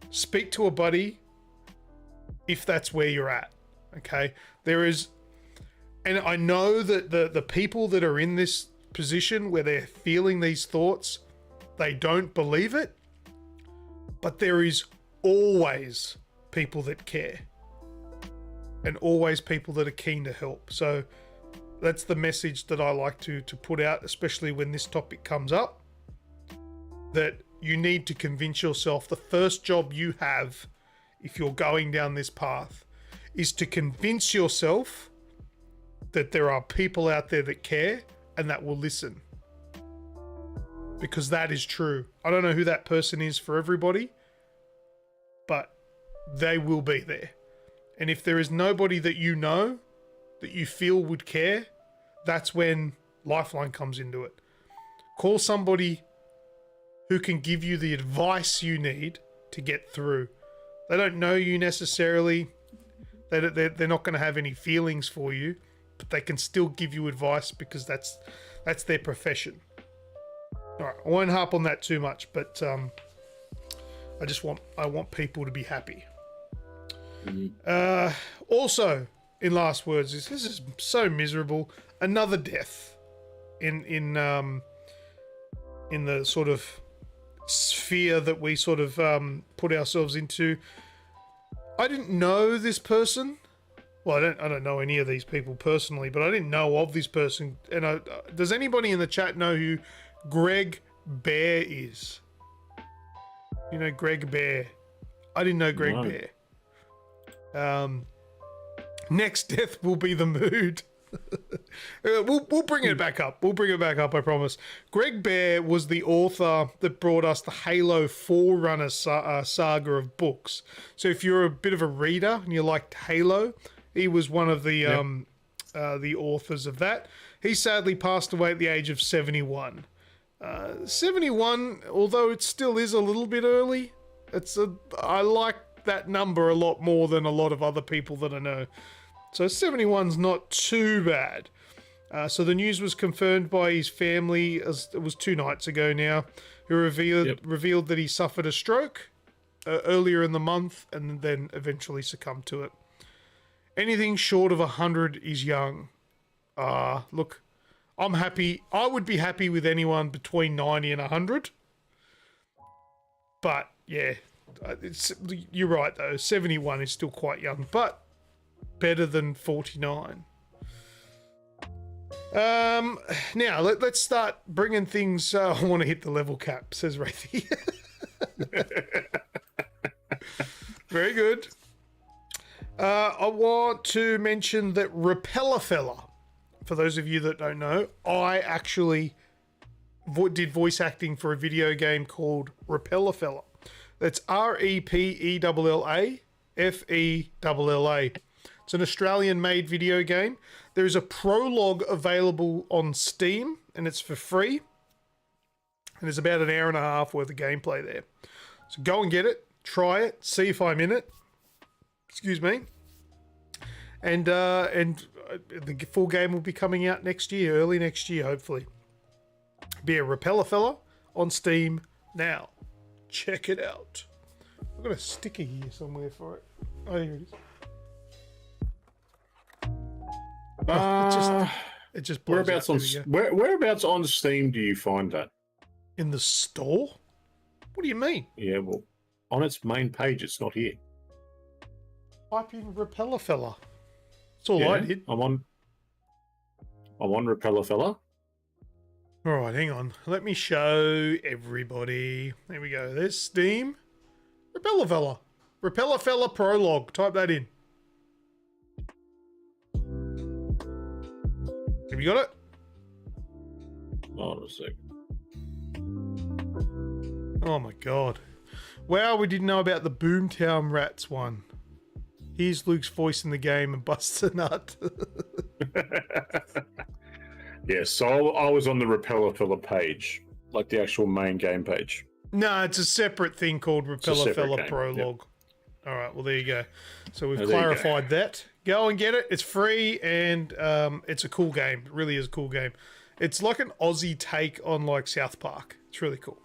Speak to a buddy if that's where you're at. Okay? There is... And I know that the people that are in this position where they're feeling these thoughts, they don't believe it, but there is always people that care, and always people that are keen to help. So that's the message that I like to put out, especially when this topic comes up. that you need to convince yourself the first job you have, if you're going down this path, is to convince yourself that there are people out there that care and that will listen. Because that is true. I don't know who that person is for everybody, but they will be there. And if there is nobody that you know that you feel would care, that's when Lifeline comes into it. Call somebody who can give you the advice you need to get through. They don't know you necessarily. They're not going to have any feelings for you, but they can still give you advice because that's their profession. All right, I won't harp on that too much, but I want people to be happy. Also, in last words, this is so miserable. Another death in the sort of sphere that we sort of put ourselves into. I didn't know this person. Well, I don't know any of these people personally, but I didn't know of this person. And does anybody in the chat know who Greg Bear is? You know Greg Bear? I didn't know Greg Bear. Next death will be the mood. We'll bring it back up. We'll bring it back up, I promise. Greg Bear was the author that brought us the Halo Forerunner saga of books. So if you're a bit of a reader and you liked Halo, he was one of the authors of that. He sadly passed away at the age of 71. 71, although it still is a little bit early, I like that number a lot more than a lot of other people that I know. So 71's not too bad. So the news was confirmed by his family, as it was 2 nights ago now, who revealed that he suffered a stroke earlier in the month and then eventually succumbed to it. Anything short of 100 is young. Look, I'm happy. I would be happy with anyone between 90 and 100. But yeah, you're right though. 71 is still quite young, but better than 49. Now let's start bringing things. I want to hit the level cap, says Wraithy. Very good. I want to mention that Repeller Fella. For those of you that don't know, I actually did voice acting for a video game called Repeller Fella. That's REPELLA FELLA. It's an Australian-made video game. There is a prologue available on Steam, and it's for free. And there's about an hour and a half worth of gameplay there. So go and get it, try it, see if I'm in it. Excuse me. And the full game will be coming out next year, early next year, hopefully. Be a Repeller Fella on Steam now. Check it out. I've got a sticker here somewhere for it. Oh, here it is. It just whereabouts on Steam do you find that? In the store? What do you mean? Yeah, well, on its main page, it's not here. Type in Repeller Fella. That's all I did. I'm on Repeller Fella. All right, hang on. Let me show everybody. There we go. There's Steam. Repeller Fella. Repeller Fella Prologue. Type that in. Have you got it? Hold on a second. Oh my god. Wow, we didn't know about the Boomtown Rats one. Here's Luke's voice in the game and busts a nut. Yeah, so I was on the Repeller Fella page, like the actual main game page. No, it's a separate thing called Repeller Fella Prologue. Yep. All right, well, there you go. So we've clarified that. Go and get it. It's free, and it's a cool game. It really is a cool game. It's like an Aussie take on like South Park. It's really cool.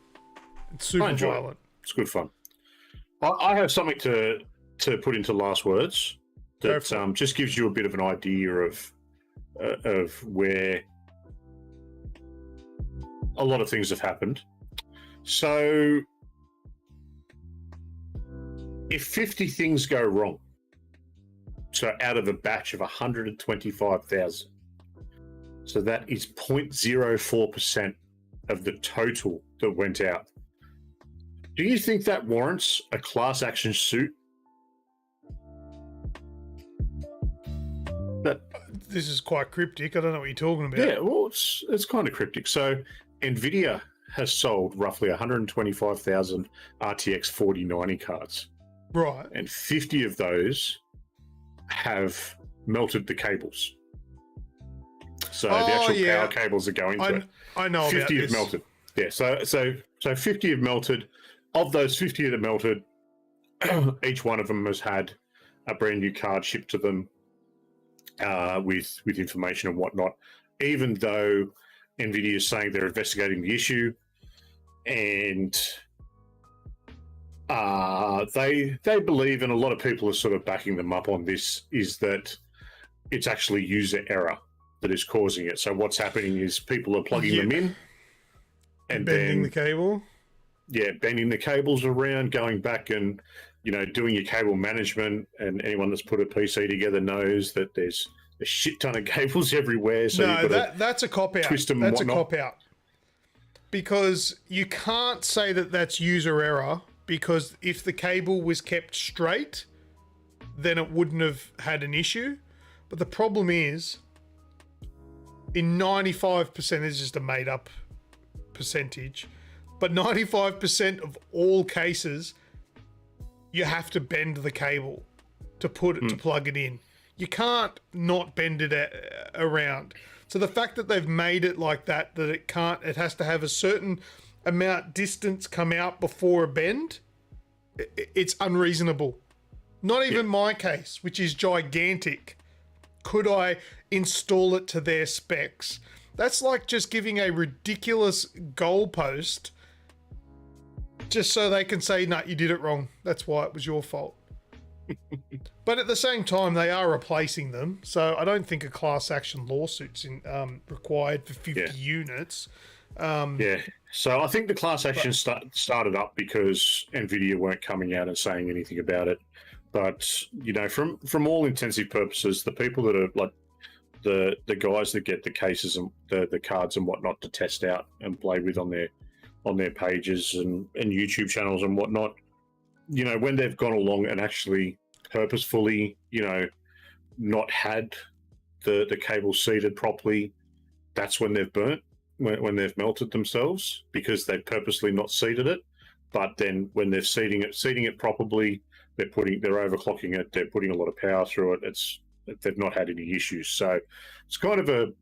It's super violent. It's good fun. I have something to put into last words that just gives you a bit of an idea of where a lot of things have happened. So if 50 things go wrong, so out of a batch of 125,000, so that is 0.04% of the total that went out. Do you think that warrants a class action suit? This is quite cryptic. I don't know what you're talking about. Yeah, well, it's kind of cryptic. So, NVIDIA has sold roughly 125,000 RTX 4090 cards. Right. And 50 of those have melted the cables. So the actual power cables are going to it. I know 50 about have this. melted. Yeah, so 50 have melted. Of those 50 that melted, each one of them has had a brand new card shipped to them with information and whatnot. Even though NVIDIA is saying they're investigating the issue, and they believe, and a lot of people are sort of backing them up on this, is that it's actually user error that is causing it. So what's happening is people are plugging them in and bending then the cable. Yeah, bending the cables around, going back and doing your cable management. And anyone that's put a PC together knows that there's a shit ton of cables everywhere. So No, that's a cop out. twist them and That's a whatnot. cop out. Because you can't say that that's user error, because if the cable was kept straight, then it wouldn't have had an issue. But the problem is, in 95%, it's just a made up percentage, but 95% of all cases, you have to bend the cable to to plug it in. You can't not bend it around. So the fact that they've made it like that it has to have a certain amount distance come out before a bend, it's unreasonable. Not even my case, which is gigantic, could I install it to their specs. That's like just giving a ridiculous goalpost just so they can say, no, you did it wrong. That's why it was your fault. But at the same time, they are replacing them. So I don't think a class action lawsuit's required for 50 units. Yeah. So I think the class action started up because NVIDIA weren't coming out and saying anything about it. But, from all intensive purposes, the people that are like the guys that get the cases and the cards and whatnot to test out and play with on their pages and YouTube channels and whatnot, when they've gone along and actually purposefully, not had the cable seated properly, that's when they've burnt, when they've melted themselves, because they've purposely not seated it. But then when they're seating it properly, they're overclocking it, they're putting a lot of power through it. They've not had any issues. So it's kind of a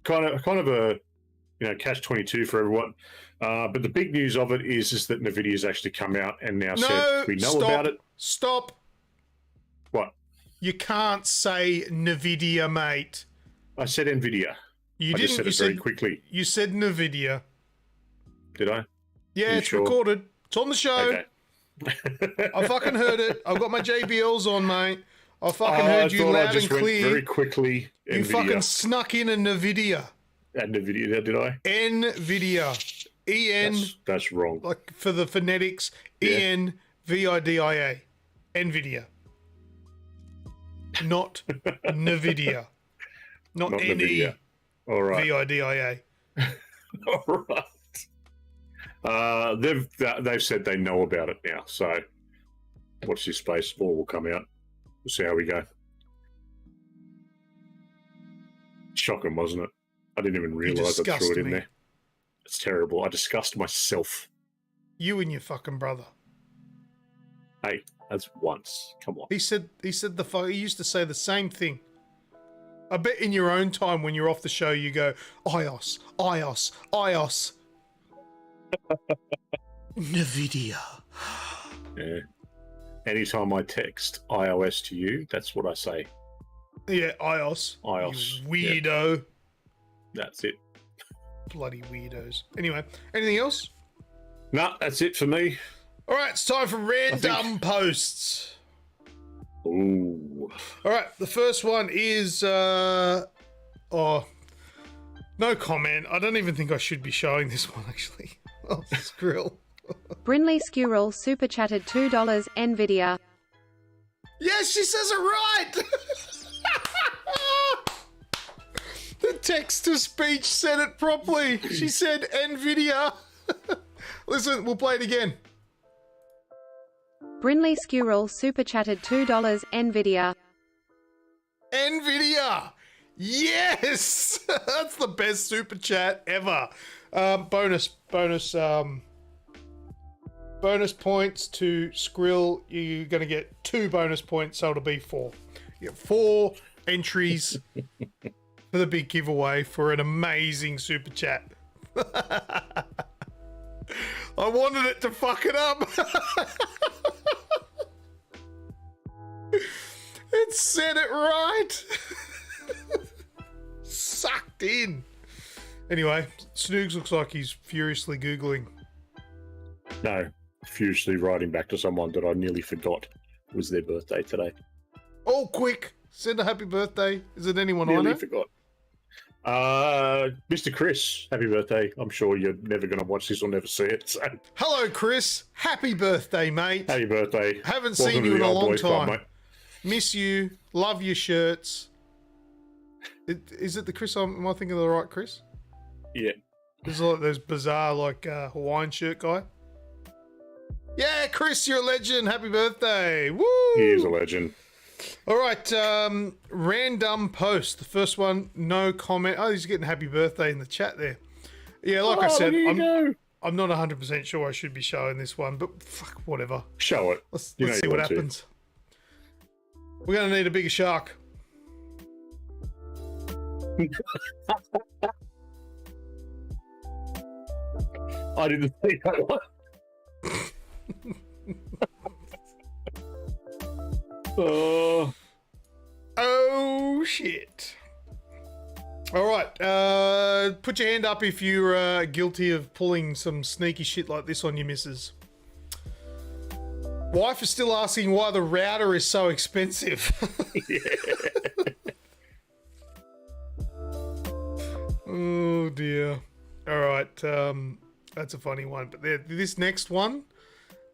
catch-22 for everyone. But the big news of it is that NVIDIA's actually come out and now said we know about it. Stop. What? You can't say NVIDIA, mate. I said NVIDIA. You I didn't. just said You it said very quickly. You said NVIDIA. Did I? Yeah, You it's sure? recorded. It's on the show. Okay. I fucking heard it. I've got my JBLs on, mate. I fucking heard you loud and clear. Went very quickly. You NVIDIA. fucking snuck in a NVIDIA. And NVIDIA, did I? NVIDIA. E-N, That's wrong. like for the phonetics, Yeah. E-N-V-I-D-I-A. NVIDIA. Not NVIDIA. Not Not NVIDIA. All right. N-E-V-I-D-I-A. All right. They've said they know about it now. So watch this space. More will come out. We'll see how we go. Shocking, wasn't it? I didn't even realise I threw it disgust in me. there. It's terrible. I disgust myself. You and your fucking brother. Hey, that's once. Come on. He said he used to say the same thing. I bet in your own time when you're off the show you go, iOS, iOS, iOS. NVIDIA. Yeah. Anytime I text iOS to you, that's what I say. Yeah, iOS. iOS. You weirdo. That's it. Bloody weirdos. Anyway, anything else? No, that's it for me. All right, it's time for random posts. Ooh. All right, the first one is no comment. I don't even think I should be showing this one actually. Oh, Skrill. Brinley Squirrel super chatted $2 NVIDIA. Yes, she says it right. The text-to-speech said it properly. She said NVIDIA. Listen, we'll play it again. Brinley Squirrel super chatted $2. Nvidia. Nvidia! Yes! That's the best super chat ever. Bonus points to Skrill. You're going to get 2 bonus points, so it'll be 4. You get 4 entries for the big giveaway for an amazing super chat. I wanted it to fuck it up. It said it right. Sucked in. Anyway, Snoogs looks like he's furiously Googling. No, furiously writing back to someone that I nearly forgot was their birthday today. Oh, quick. Send a happy birthday. Is it anyone Nearly I know? forgot. Mr. Chris, happy birthday. I'm sure you're never going to watch this or never see it. So. Hello, Chris. Happy birthday, mate. Happy birthday. Haven't Welcome seen to you in the a Old long Boys Club, time. mate. Miss you. Love your shirts. Is it the Chris? Am I thinking of the right Chris? Yeah. There's like those bizarre Hawaiian shirt guy. Yeah, Chris, you're a legend. Happy birthday. Woo! He is a legend. All right, random post. The first one, no comment. Oh, he's getting happy birthday in the chat there. Yeah, like I said, I'm not 100% sure I should be showing this one, but fuck, whatever. Show it. Let's see what happens. We're going to need a bigger shark. I didn't see that one. Oh, shit. All right. Put your hand up if you're guilty of pulling some sneaky shit like this on your missus. Wife is still asking why the router is so expensive. Oh, dear. All right. That's a funny one. But this next one,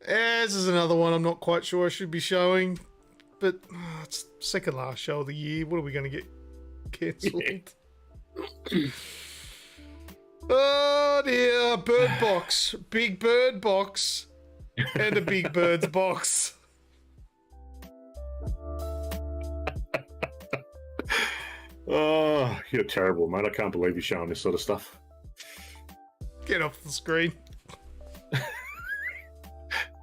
this is another one I'm not quite sure I should be showing. But it's second last show of the year. What are we going to get cancelled? Yeah. Oh dear, bird box. Big bird box. And a big bird's box. Oh, you're terrible, mate. I can't believe you're showing this sort of stuff. Get off the screen.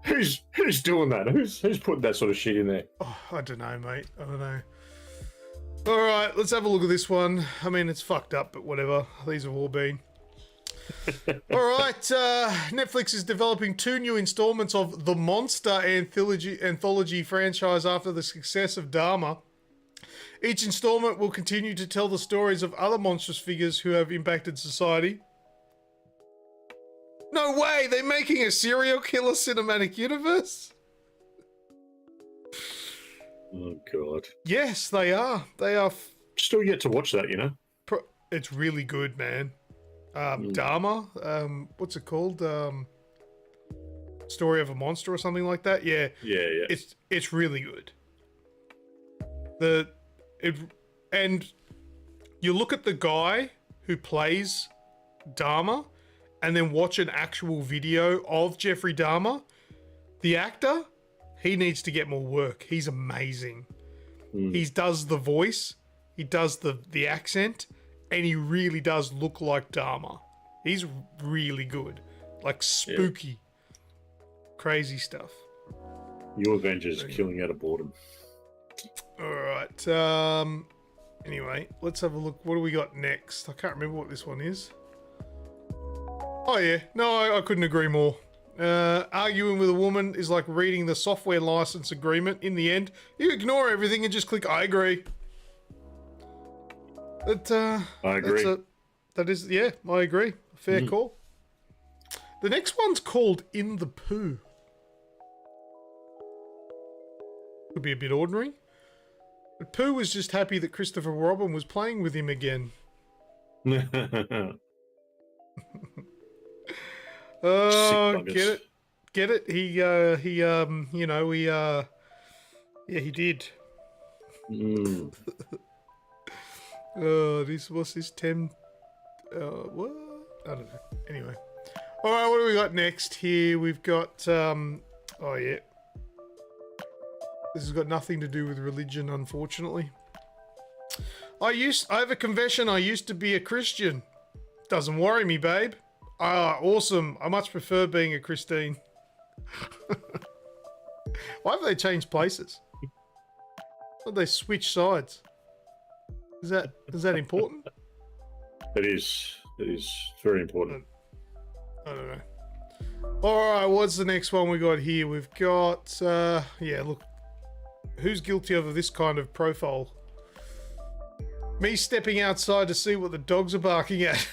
Who's doing that? Who's putting that sort of shit in there? Oh, I don't know, mate. I don't know. All right, let's have a look at this one. I mean, it's fucked up, but whatever. These have all been. All right, Netflix is developing 2 new installments of the Monster anthology franchise after the success of Dharma. Each installment will continue to tell the stories of other monstrous figures who have impacted society. No way! They're making a serial killer cinematic universe? Oh, God. Yes, they are. They are. Still yet to watch that, you know? It's really good, man. Dharma, what's it called? Story of a Monster or something like that? Yeah. Yeah. It's really good. And you look at the guy who plays Dharma and then watch an actual video of Jeffrey Dahmer. The actor, he needs to get more work. He's amazing. He does the voice, he does the accent, and he really does look like Dahmer. He's really good. Like spooky. Crazy stuff. Your Avengers killing out of boredom. Alright. Anyway, let's have a look. What do we got next? I can't remember what this one is. Oh yeah, no, I couldn't agree more. Arguing with a woman is like reading the software license agreement. In the end, you ignore everything and just click I agree. I agree. Yeah, I agree. Fair call. The next one's called In the Poo. Could be a bit ordinary. But Pooh was just happy that Christopher Robin was playing with him again. Oh, get it? He did. What's this 10? What? I don't know. Anyway. All right, what do we got next here? We've got, This has got nothing to do with religion, unfortunately. I have a confession. I used to be a Christian. Doesn't worry me, babe. Ah, awesome. I much prefer being a Christine. Why have they changed places? Why have they switched sides? Is that important? It is. It is very important. I don't know. All right, what's the next one we got here? We've got, yeah, look. Who's guilty of this kind of profile? Me stepping outside to see what the dogs are barking at.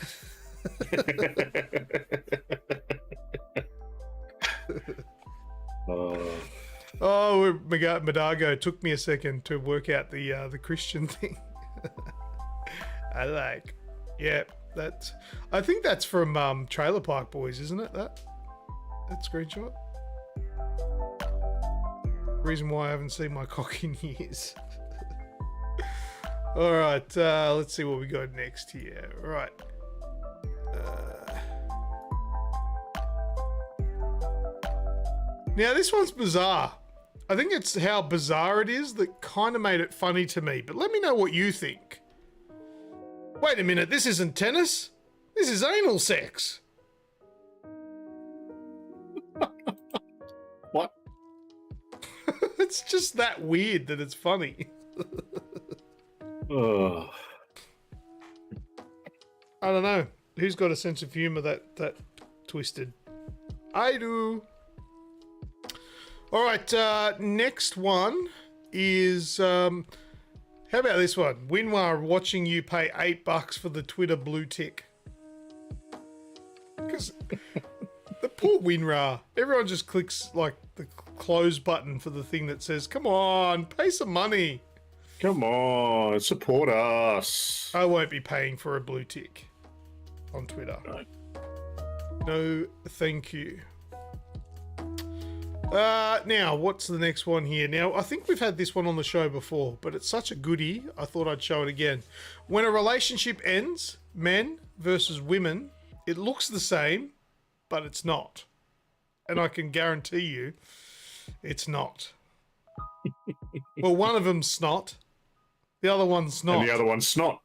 Oh, Madago took me a second to work out the Christian thing. I like. Yeah, I think that's from Trailer Park Boys, isn't it? That screenshot. Reason why I haven't seen my cock in years. All right, let's see what we got next here. All right. Now this one's bizarre. I think it's how bizarre it is that kind of made it funny to me. But let me know what you think. Wait a minute, this isn't tennis. This is anal sex. What? It's just that weird that it's funny. Oh. I don't know. Who's got a sense of humor that twisted? I do. All right, next one is, how about this one? Winwar watching you pay $8 for the Twitter blue tick. Because the poor Winra, everyone just clicks like the close button for the thing that says, come on, pay some money. Come on, support us. I won't be paying for a blue tick on Twitter. No, thank you. Now, what's the next one here? Now, I think we've had this one on the show before, but it's such a goodie, I thought I'd show it again. When a relationship ends, men versus women, it looks the same, but it's not. And I can guarantee you, it's not. Well, one of them's snot. The other one's not. And the other one's snot.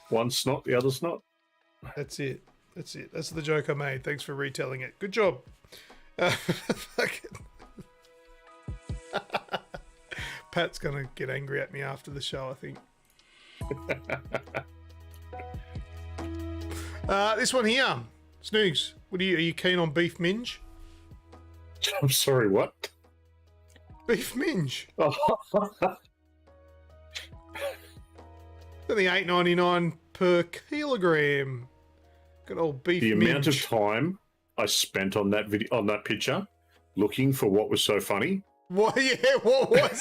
One's snot, the other's not. That's it. That's it. That's the joke I made. Thanks for retelling it. Good job. Pat's gonna get angry at me after the show, I think. This one here, Snoogs. Are you keen on beef minge? I'm sorry, what? Beef minge. Oh. Only $8.99 per kilogram. Good old beef minge. The amount of time I spent on that video, on that picture, looking for what was so funny. What? Yeah, what was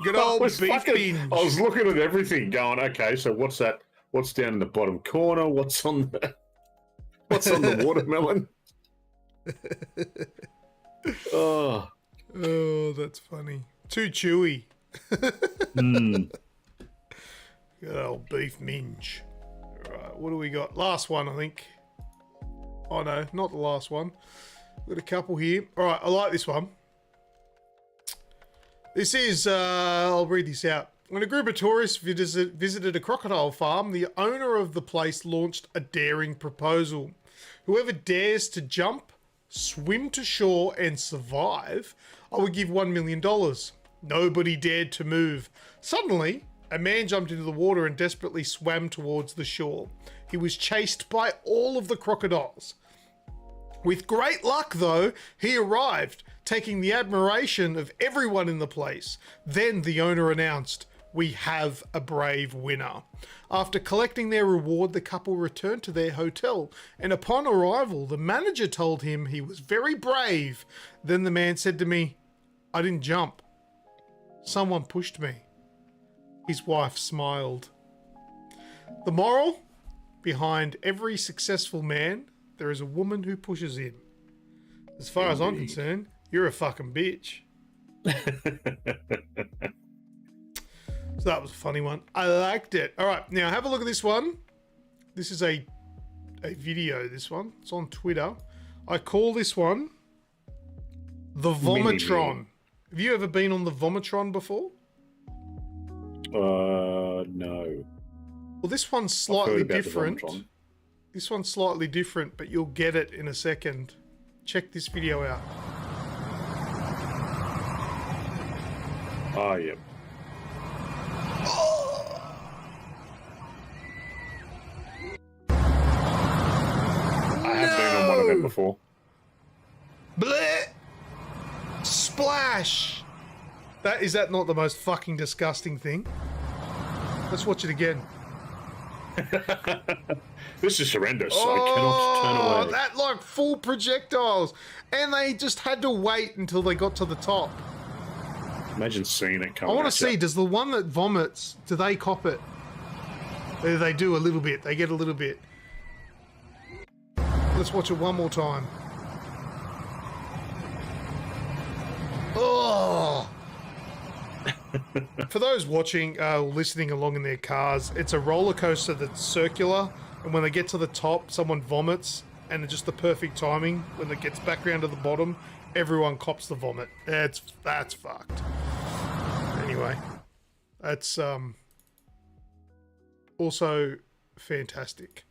good old beef minge. I was looking at everything, going, okay, so what's that? What's down in the bottom corner? What's on the watermelon? Oh, that's funny. Too chewy. mm. Good old beef minge. All right, what do we got? Last one, I think. Oh no, not the last one. We've got a couple here. All right, I like this one. This is, I'll read this out. When a group of tourists visited a crocodile farm, the owner of the place launched a daring proposal. Whoever dares to jump, swim to shore, and survive, I would give $1 million. Nobody dared to move. Suddenly, a man jumped into the water and desperately swam towards the shore. He was chased by all of the crocodiles. With great luck, though, he arrived, taking the admiration of everyone in the place. Then the owner announced, "We have a brave winner." After collecting their reward, the couple returned to their hotel, and upon arrival, the manager told him he was very brave. Then the man said to me, "I didn't jump. Someone pushed me." His wife smiled. The moral? Behind every successful man, there is a woman who pushes him. As far as I'm concerned, you're a fucking bitch. So that was a funny one. I liked it. All right, now have a look at this one. This is a video, this one. It's on Twitter. I call this one the Vomitron. Have you ever been on the Vomitron before? No. Well, this one's slightly different. This one's slightly different, but you'll get it in a second. Check this video out. Oh, yeah. I have been on one of them before. Bleh! Splash! Is that not the most fucking disgusting thing? Let's watch it again. This is horrendous. I cannot turn away. That like full projectiles. And they just had to wait until they got to the top. Imagine seeing it coming. I want to see, does the one that vomits, do they cop it? They do a little bit. They get a little bit. Let's watch it one more time. Oh! For those watching, listening along in their cars, it's a roller coaster that's circular, and when they get to the top, someone vomits, and it's just the perfect timing. When it gets back around to the bottom, everyone cops the vomit. That's fucked. Anyway, that's also fantastic.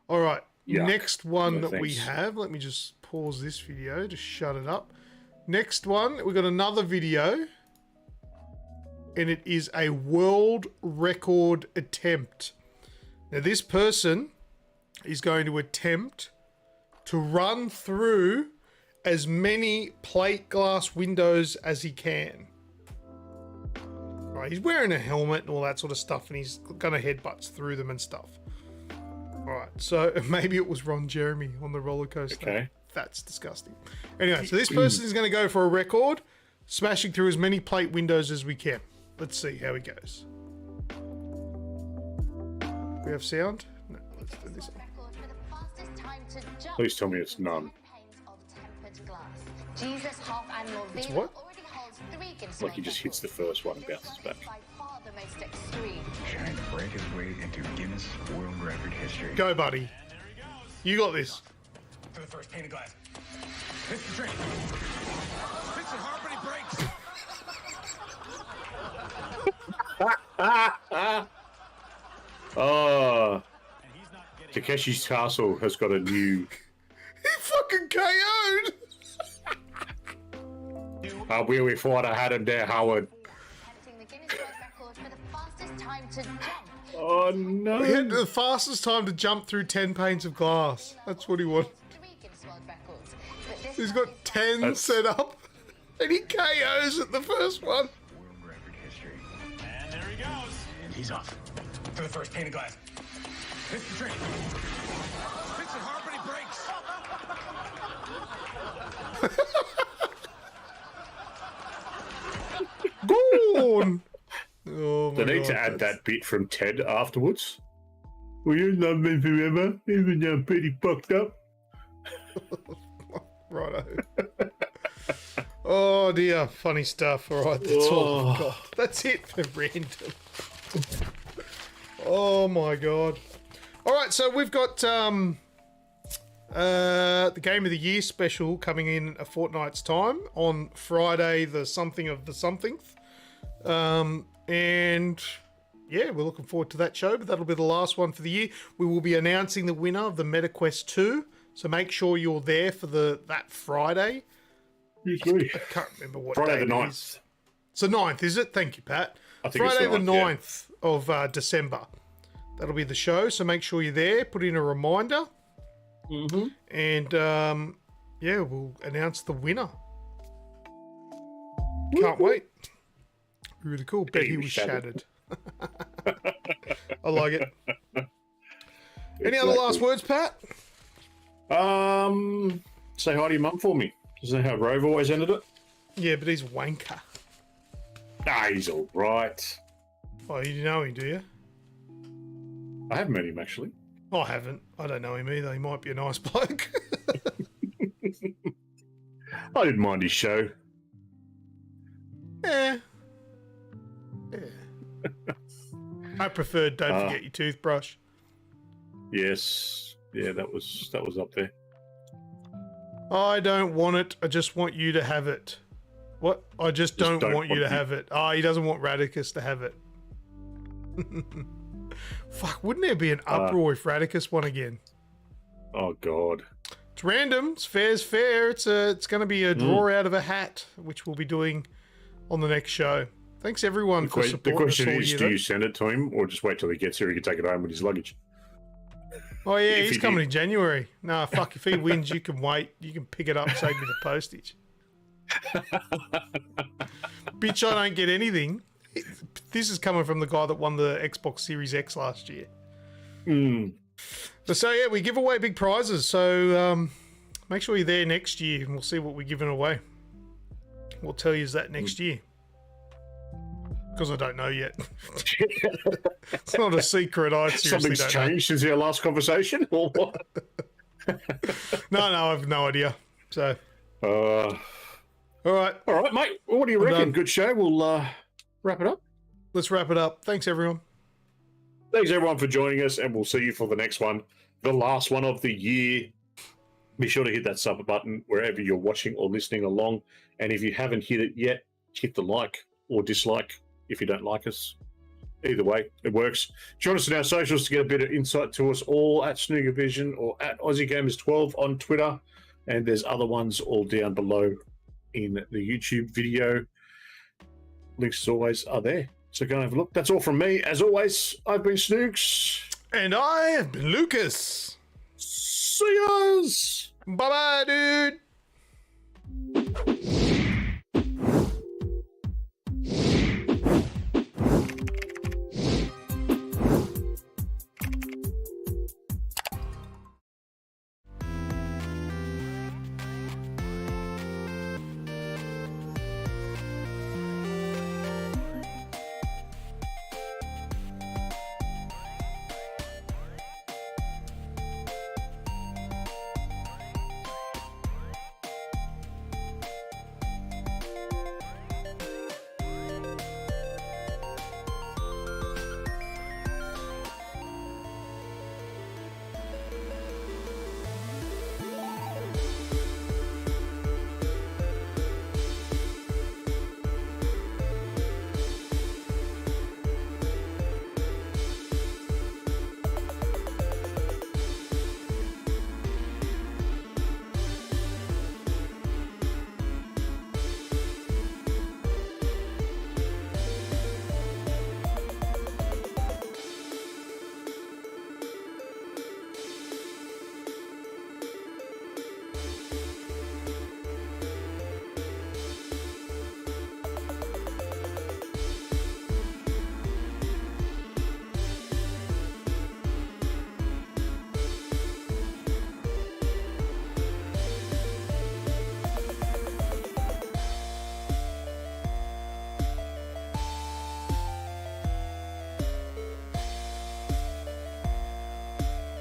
All right, next one that we have. Let me just pause this video to shut it up. Next one, we've got another video. And it is a world record attempt. Now, this person is going to attempt to run through as many plate glass windows as he can. Right, he's wearing a helmet and all that sort of stuff, and he's going to headbutts through them and stuff. All right, so maybe it was Ron Jeremy on the roller coaster. Okay. That's disgusting. Anyway, so this person is going to go for a record, smashing through as many plate windows as we can. Let's see how he goes. We have sound? No, let's do this one. Please tell me it's none. It's what? Like he just hits the first one and bounces back. Trying to break his way into Guinness World Record history. Go, buddy. You got this. For the first pane of glass. Hits the train. Hits it hard, but he breaks. Oh, Takeshi's Castle has got a new. He fucking KO'd. Where we thought I had him there, Howard. Oh no! He had the fastest time to jump through 10 panes of glass. That's what he wanted. He's got 10 set up, and he KOs at the first one. And there he goes. And he's off. For the first pane of glass. Hits the train. Hits it hard, but he breaks. Gone! Oh my They need God, to add that bit from Ted afterwards. Will you love me forever, even though I'm pretty fucked up? Righto. Oh dear, funny stuff. All right, that's all I've got. That's it for random. Oh my God. All right, so we've got the Game of the Year special coming in a fortnight's time on Friday, the something of the somethingth. And yeah, we're looking forward to that show, but that'll be the last one for the year. We will be announcing the winner of the MetaQuest 2, so make sure you're there for that Friday. I can't remember what Friday day the 9th. it is. It's the 9th, is it? Thank you, Pat. I think Friday it's the the 9th of December. That'll be the show, so make sure you're there. Put in a reminder. Mm-hmm. And yeah, we'll announce the winner. Can't wait. Really cool. Bet he was shattered. I like it. Any other last words, Pat? Say hi to your mum for me. Isn't that how Rove always ended it? Yeah, but he's wanker. Nah, he's all right. Oh, you know him, do you? I have met him, actually. I haven't. I don't know him either. He might be a nice bloke. I didn't mind his show. Yeah. I preferred Don't Forget Your Toothbrush. Yes. Yeah, that was up there. I don't want it. I just want you to have it. What? I just don't want you to have it. Oh, he doesn't want Radicus to have it. Fuck, wouldn't there be an uproar if Radicus won again? Oh, God. It's random. It's fair's fair. It's going to be a draw out of a hat, which we'll be doing on the next show. Thanks, everyone, for supporting. The question is, do you send it to him or just wait till he gets here and he can take it home with his luggage? Oh, yeah, he's coming in January. Nah, fuck, if he wins, you can wait. You can pick it up and save me the postage. Bitch, I don't get anything. This is coming from the guy that won the Xbox Series X last year. So, yeah, we give away big prizes. So make sure you're there next year and we'll see what we're giving away. We'll tell you that next year. Because I don't know yet. It's not a secret. I seriously Something's don't changed since our last conversation, or what? No, I have no idea. So, all right, mate. What do you reckon? Good show. We'll wrap it up. Let's wrap it up. Thanks, everyone. Thanks, everyone, for joining us, and we'll see you for the next one, the last one of the year. Be sure to hit that sub button wherever you're watching or listening along. And if you haven't hit it yet, hit the like or dislike if you don't like us. Either way, it works. Join us on our socials to get a bit of insight to us all at Snooker Vision or at AussieGamers12 on Twitter. And there's other ones all down below in the YouTube video. Links, as always, are there. So go and have a look. That's all from me. As always, I've been Snooks. And I have been Lucas. See yous. Bye-bye, dude.